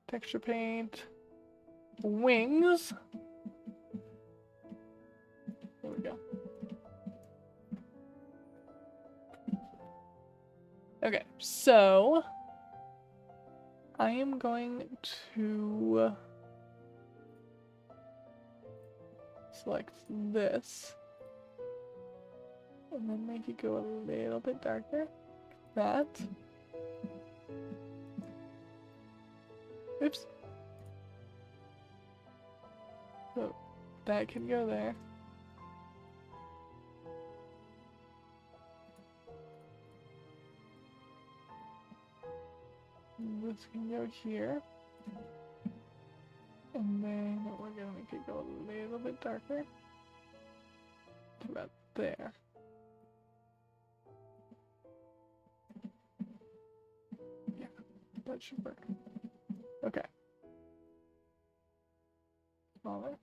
Texture paint. Wings. There we go. Okay, so I am going to select this and then make it go a little bit darker. That. Oops. So that can go there. This can go here. And then we're gonna make it go a little bit darker. To about there. Yeah, that should work. Okay. Smaller.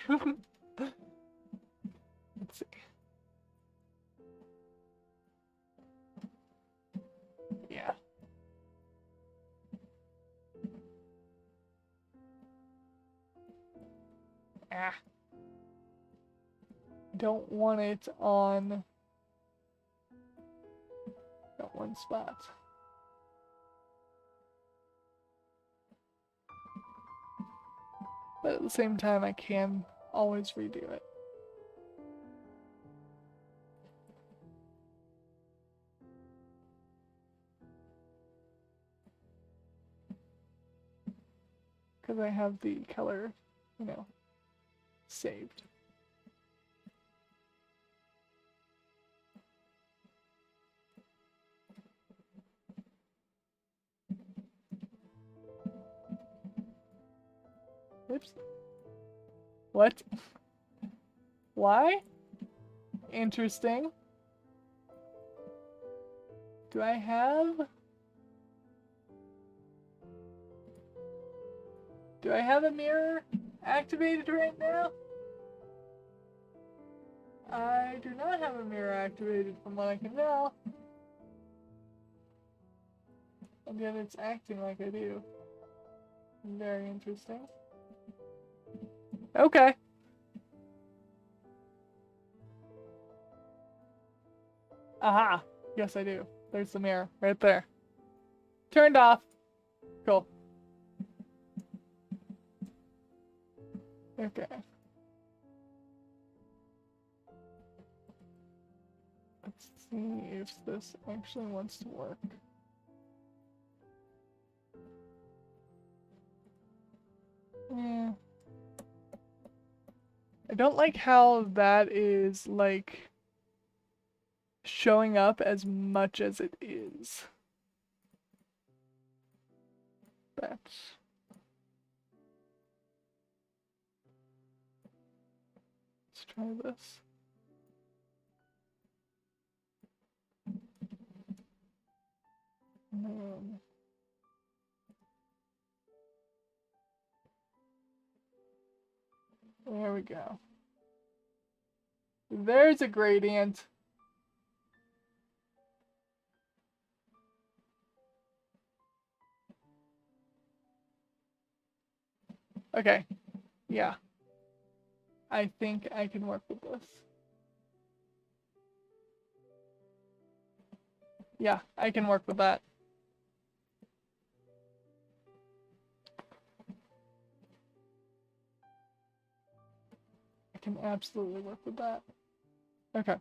Let's see. Yeah. Ah. Don't want it on that one spot. But at the same time, I can always redo it. Because I have the color, you know, saved. Oops. What? Why? Interesting. Do I have a mirror activated right now? I do not have a mirror activated from what I can tell. And yet it's acting like I do. Very interesting. Okay. Aha! Yes, I do. There's the mirror right there. Turned off. Cool. Okay. Let's see if this actually wants to work. Yeah. I don't like how that is, like, showing up as much as it is. Let's try this. There we go. There's a gradient. Okay. Yeah. I think I can work with this. Yeah, I can work with that. I can absolutely work with that. Okay.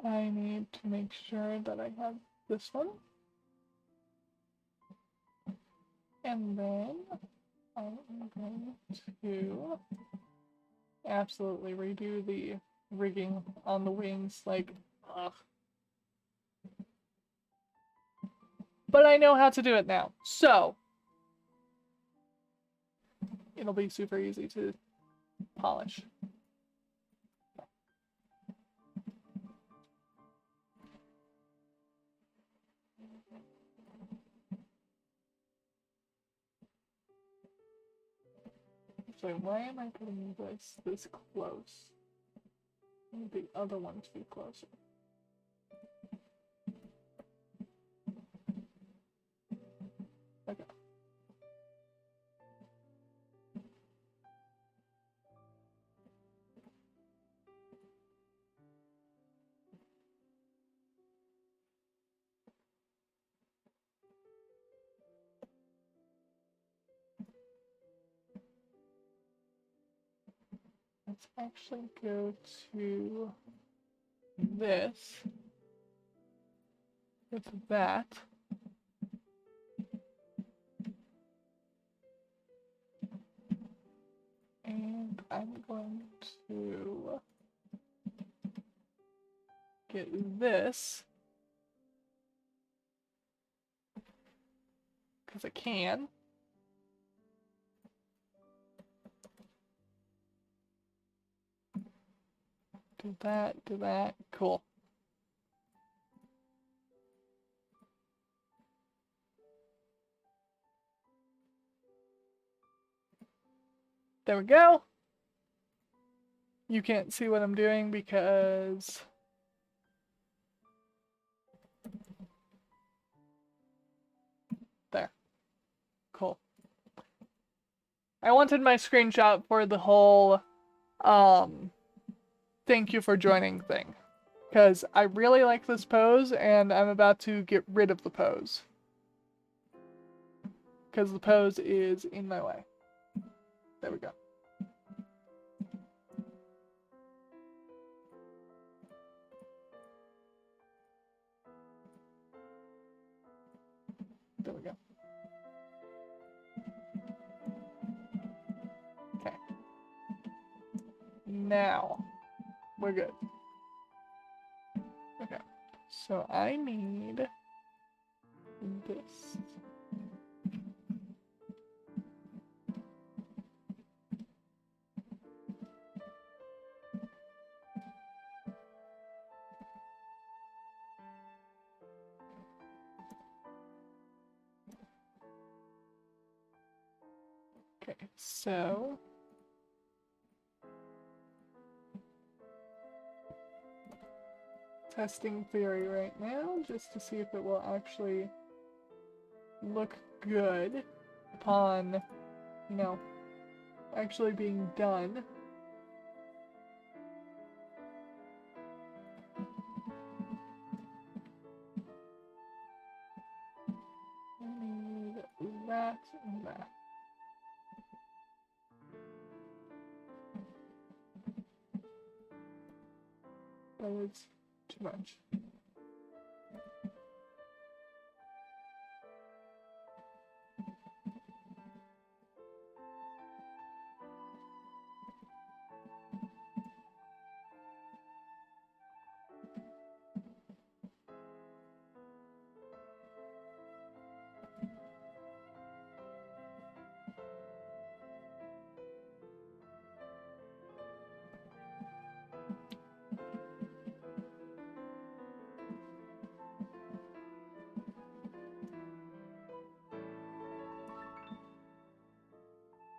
I need to make sure that I have this one. And then I'm going to absolutely redo the rigging on the wings, like, ugh. But I know how to do it now, so it'll be super easy to polish. So why am I putting this close? I need the other one to be closer. Okay. Let's actually go to this with that. And I'm going to get this because I can. Do that. Cool. There we go. You can't see what I'm doing because there. Cool. I wanted my screenshot for the whole thank you for joining thing. Because I really like this pose and I'm about to get rid of the pose. Because the pose is in my way. There we go. There we go. Okay. Now, we're good. Okay. So I need this. Okay, so testing theory right now, just to see if it will actually look good upon, you know, actually being done. I need that and that. That was too much.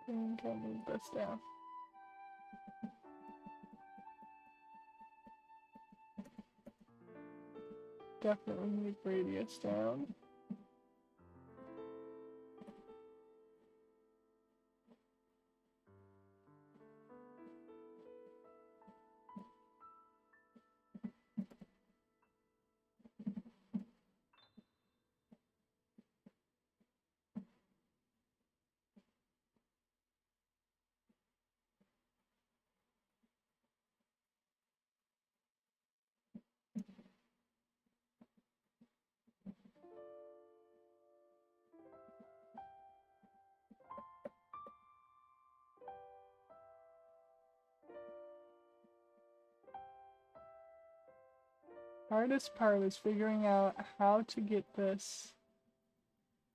I think I'll move this down. Definitely need radius down. Hardest part is figuring out how to get this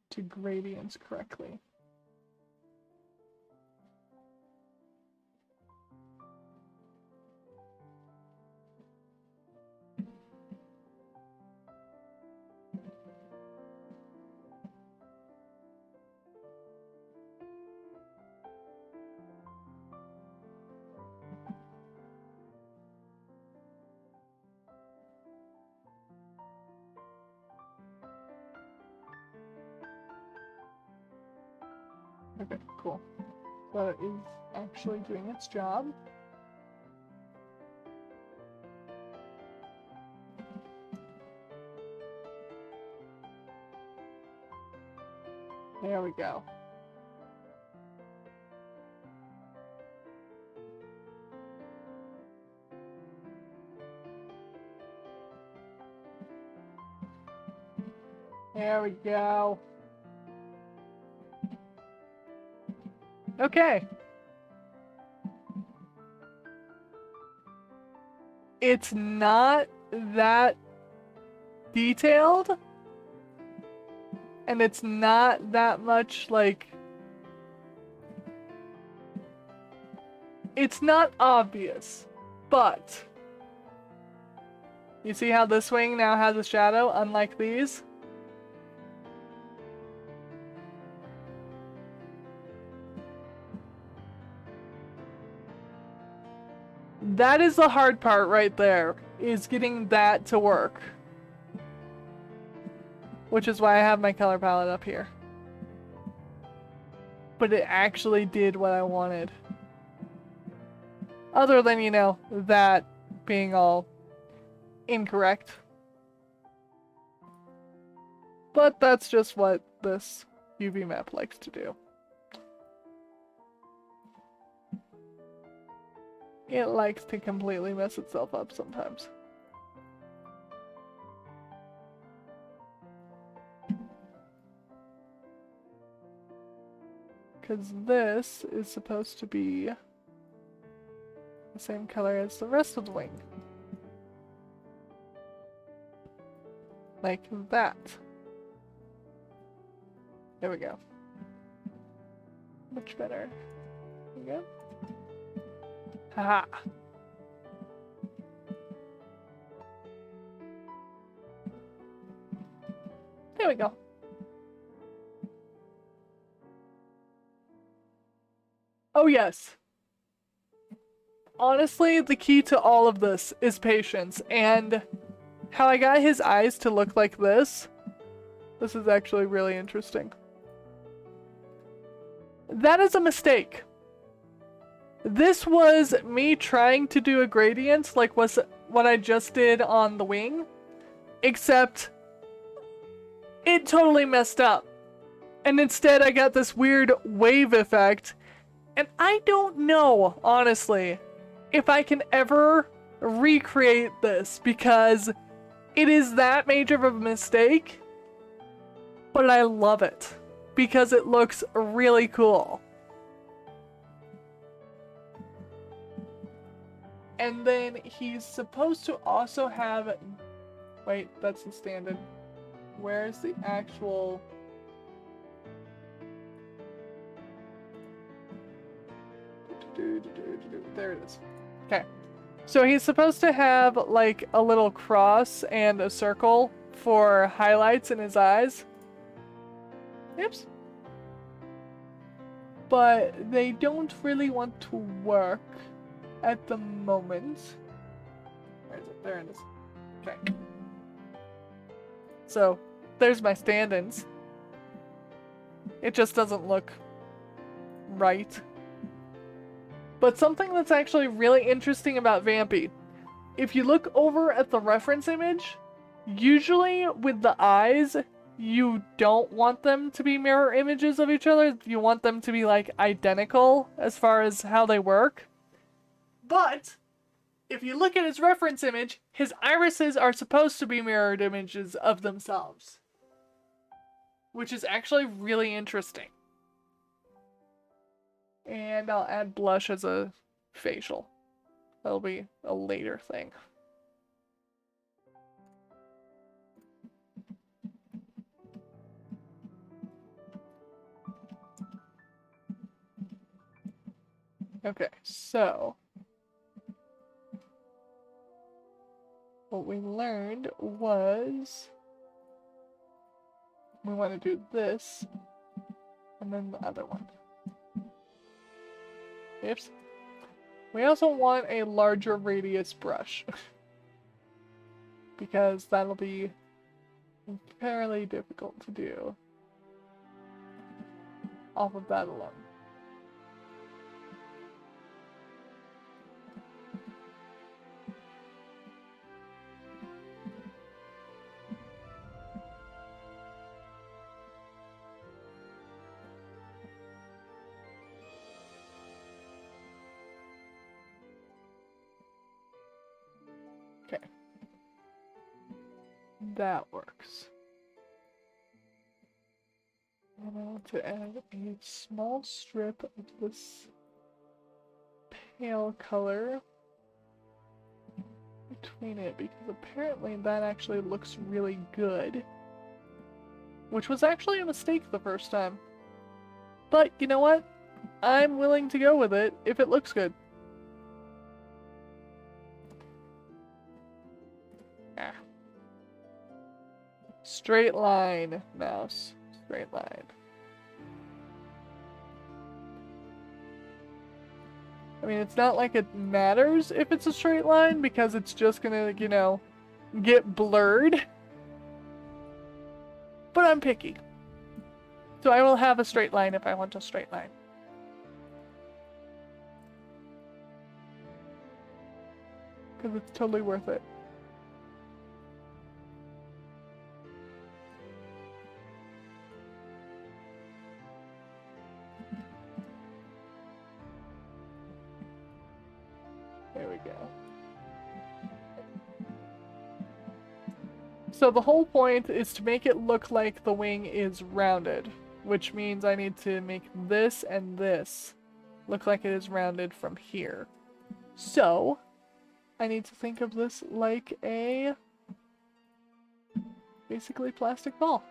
to gradients correctly. Okay, cool. So it is actually doing its job. There we go. There we go. Okay. It's not that detailed, and it's not that much like, it's not obvious, but you see how this wing now has a shadow, unlike these? That is the hard part right there, is getting that to work. Which is why I have my color palette up here. But it actually did what I wanted. Other than, you know, that being all incorrect. But that's just what this UV map likes to do. It likes to completely mess itself up sometimes. Because this is supposed to be the same color as the rest of the wing. Like that. There we go. Much better. There we go. Haha. There we go. Oh yes. Honestly, the key to all of this is patience, and how I got his eyes to look like this. This is actually really interesting. That is a mistake. This was me trying to do a gradient like was what I just did on the wing, except it totally messed up. And instead I got this weird wave effect, and I don't know, honestly, if I can ever recreate this because it is that major of a mistake, but I love it because it looks really cool. And then he's supposed to also have... Wait, that's the stand-in. Where's the actual... There it is. Okay. So he's supposed to have like a little cross and a circle for highlights in his eyes. Oops. But they don't really want to work at the moment. Where is it? There it is. Okay. So there's my stand-ins. It just doesn't look right. But something that's actually really interesting about Vampy, if you look over at the reference image, usually with the eyes, you don't want them to be mirror images of each other. You want them to be like identical as far as how they work. But if you look at his reference image, his irises are supposed to be mirrored images of themselves, which is actually really interesting. And I'll add blush as a facial. That'll be a later thing. Okay, so what we learned was we want to do this and then the other one. Oops. We also want a larger radius brush because that'll be fairly difficult to do off of that alone. Okay. That works. And I want to add a small strip of this pale color between it because apparently that actually looks really good. Which was actually a mistake the first time. But you know what? I'm willing to go with it if it looks good. Ah. Straight line, mouse. Straight line. I mean, it's not like it matters if it's a straight line because it's just gonna, you know, get blurred. But I'm picky. So I will have a straight line if I want a straight line. Because it's totally worth it. There we go. So the whole point is to make it look like the wing is rounded, which means I need to make this and this look like it is rounded from here. So I need to think of this like a basically plastic ball.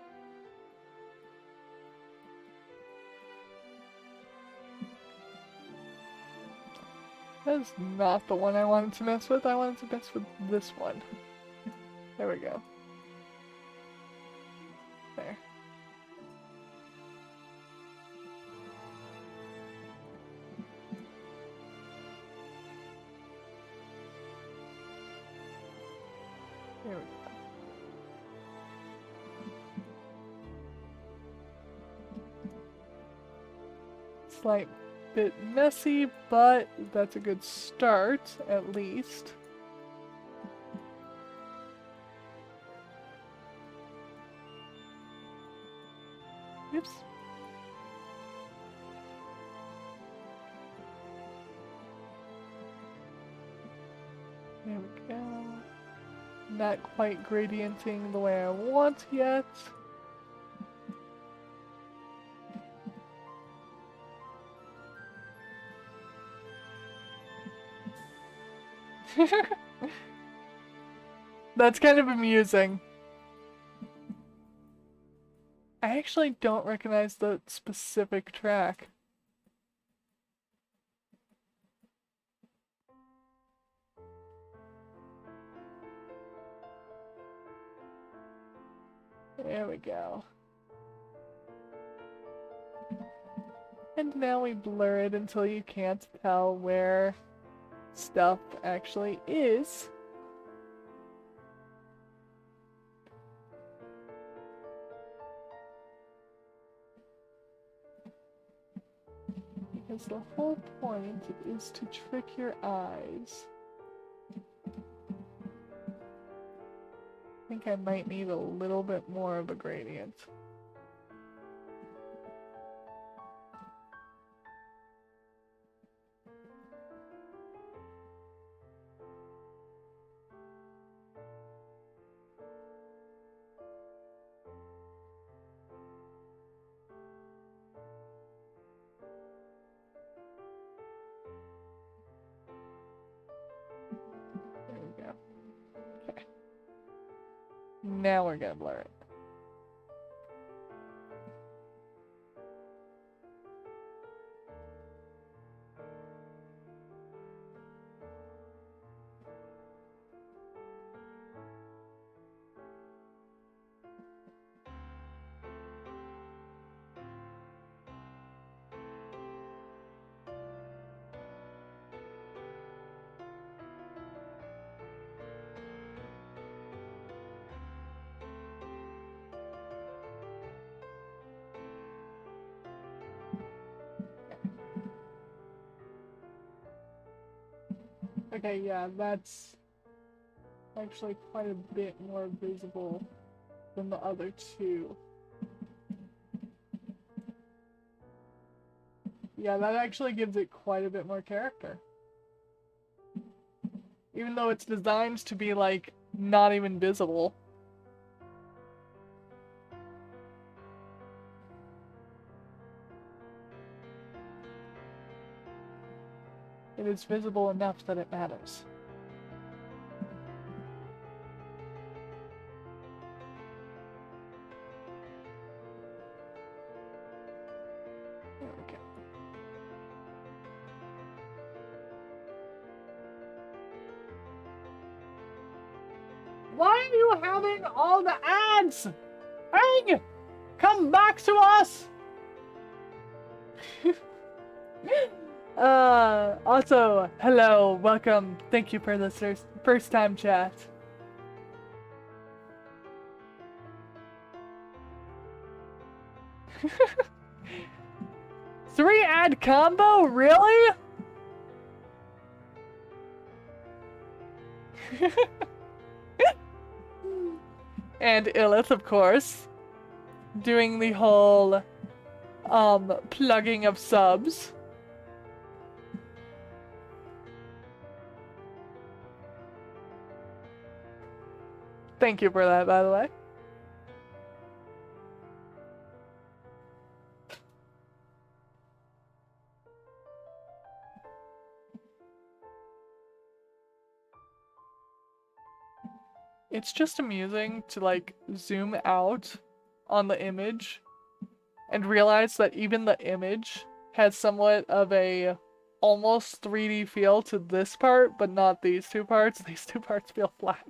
That is not the one I wanted to mess with. I wanted to mess with this one. There we go. There. There we go. Slight bit messy, but that's a good start, at least. Oops. There we go. Not quite gradienting the way I want yet. That's kind of amusing. I actually don't recognize the specific track. There we go. And now we blur it until you can't tell where stuff actually is. Because the whole point is to trick your eyes. I think I might need a little bit more of a gradient. There we go. Okay. Now we're gonna blur it. Okay, yeah, that's actually quite a bit more visible than the other two. Yeah, that actually gives it quite a bit more character. Even though it's designed to be, like, not even visible. It is visible enough that it matters. There we go. Why are you having all the ads? Hey! Come back to us! Also, hello, welcome, thank you for listeners. First time chat. Three ad combo? Really? And Illith, of course, doing the whole, plugging of subs. Thank you for that, by the way. It's just amusing to, like, zoom out on the image and realize that even the image has somewhat of a almost 3D feel to this part, but not these two parts. These two parts feel flat.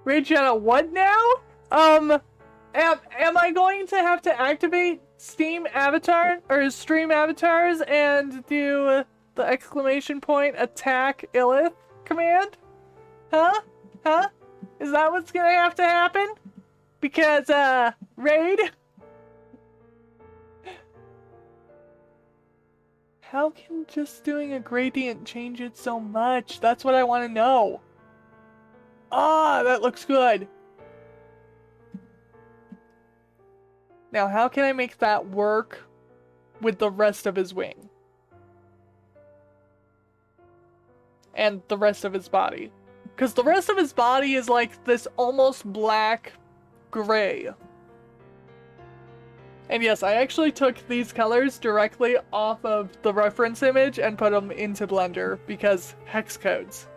Raid channel, what now? Am I going to have to activate Steam avatar or stream avatars and do the exclamation point attack Illith command? Huh? Huh? Is that what's gonna have to happen? Because, raid? How can just doing a gradient change it so much? That's what I want to know. Ah, that looks good. Now, how can I make that work with the rest of his wing? And the rest of his body. Because the rest of his body is like this almost black gray. And yes, I actually took these colors directly off of the reference image and put them into Blender because hex codes.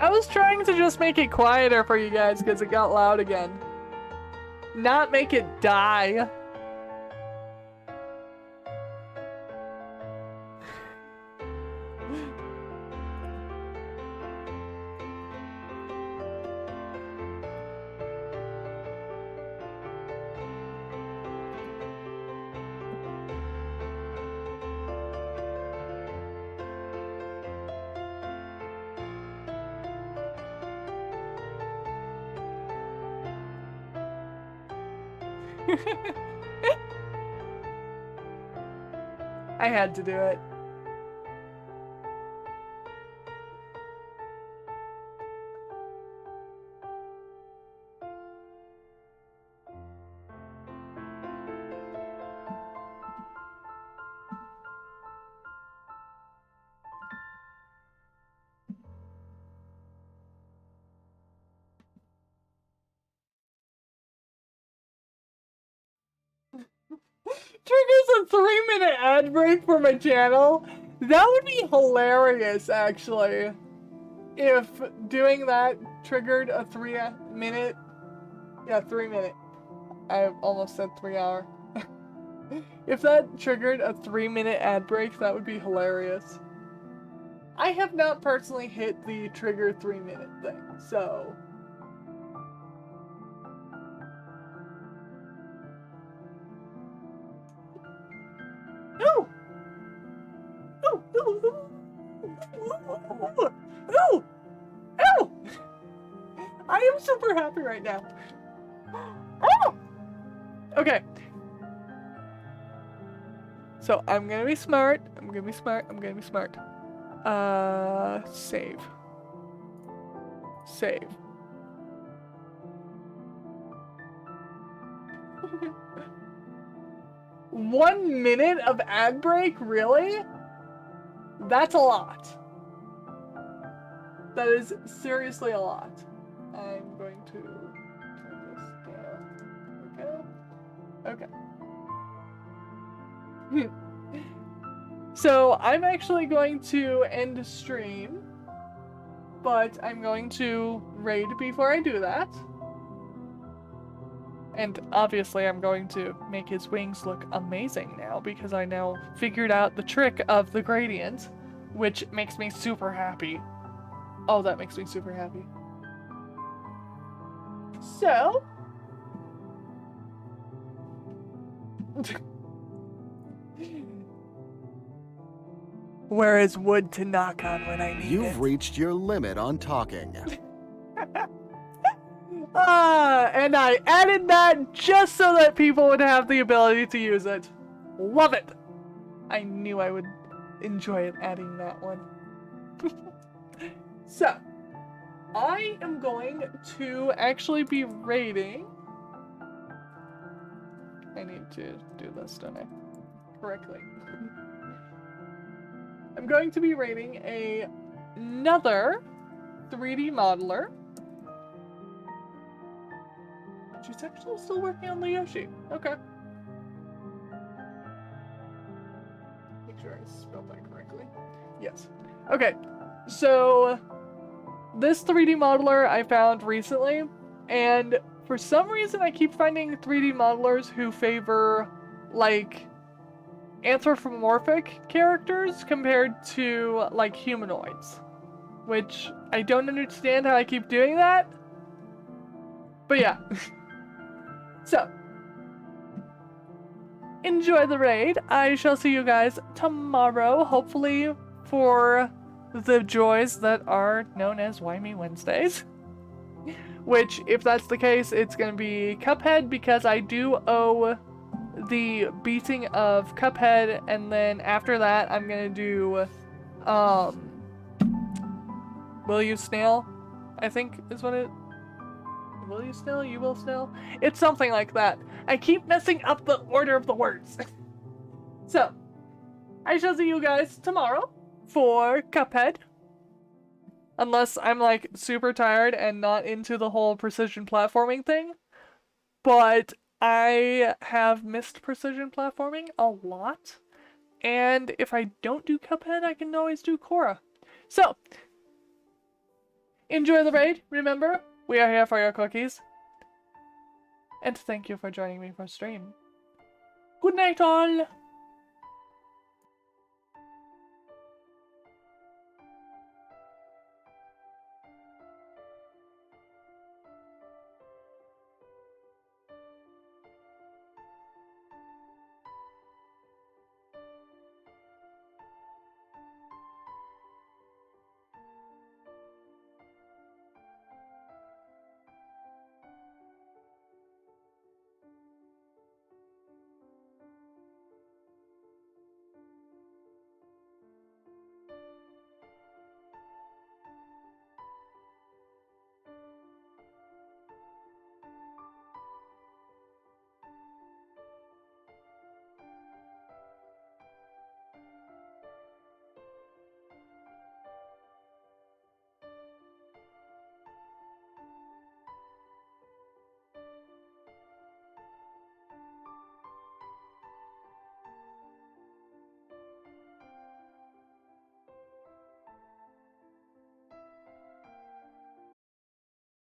I was trying to just make it quieter for you guys because it got loud again. Not make it die. I had to do it. Triggers a 3-minute ad break for my channel? That would be hilarious, actually. If doing that triggered a 3-minute... Yeah, 3-minute. I almost said 3 hour. If that triggered a 3-minute ad break, that would be hilarious. I have not personally hit the trigger 3-minute thing, so... Ooh! Ooh! Ooh! Ooh! Ooh! Ooh! I am super happy right now. Oh! Okay. So I'm gonna be smart. I'm gonna be smart. I'm gonna be smart. Save. Save. One minute of ad break? Really? That's a lot. That is seriously a lot. I'm going to turn this down. Okay. Okay. So I'm actually going to end stream, but I'm going to raid before I do that. And obviously I'm going to make his wings look amazing now because I now figured out the trick of the gradient, which makes me super happy. Oh, that makes me super happy. So... Where is wood to knock on when I need it? You've reached your limit on talking. And I added that just so that people would have the ability to use it. Love it! I knew I would enjoy adding that one. So, I am going to actually be rating... I need to do this, don't I? Correctly. I'm going to be rating another 3D modeler. She's actually still working on the Yoshi. Okay. Make sure I spelled that correctly. Yes. Okay. So, this 3D modeler I found recently, and for some reason I keep finding 3D modelers who favor, like, anthropomorphic characters compared to, like, humanoids. Which, I don't understand how I keep doing that. But yeah. So, enjoy the raid. I shall see you guys tomorrow, hopefully for the joys that are known as Why Me Wednesdays. Which, if that's the case, it's going to be Cuphead, because I do owe the beating of Cuphead, and then after that, I'm going to do, Will You Snail? I think is what it... Will you snail? You will snail? It's something like that. I keep messing up the order of the words. So, I shall see you guys tomorrow for Cuphead. Unless I'm like super tired and not into the whole precision platforming thing. But I have missed precision platforming a lot. And if I don't do Cuphead, I can always do Korra. So, enjoy the raid. Remember, we are here for your cookies. And thank you for joining me for stream. Good night, all!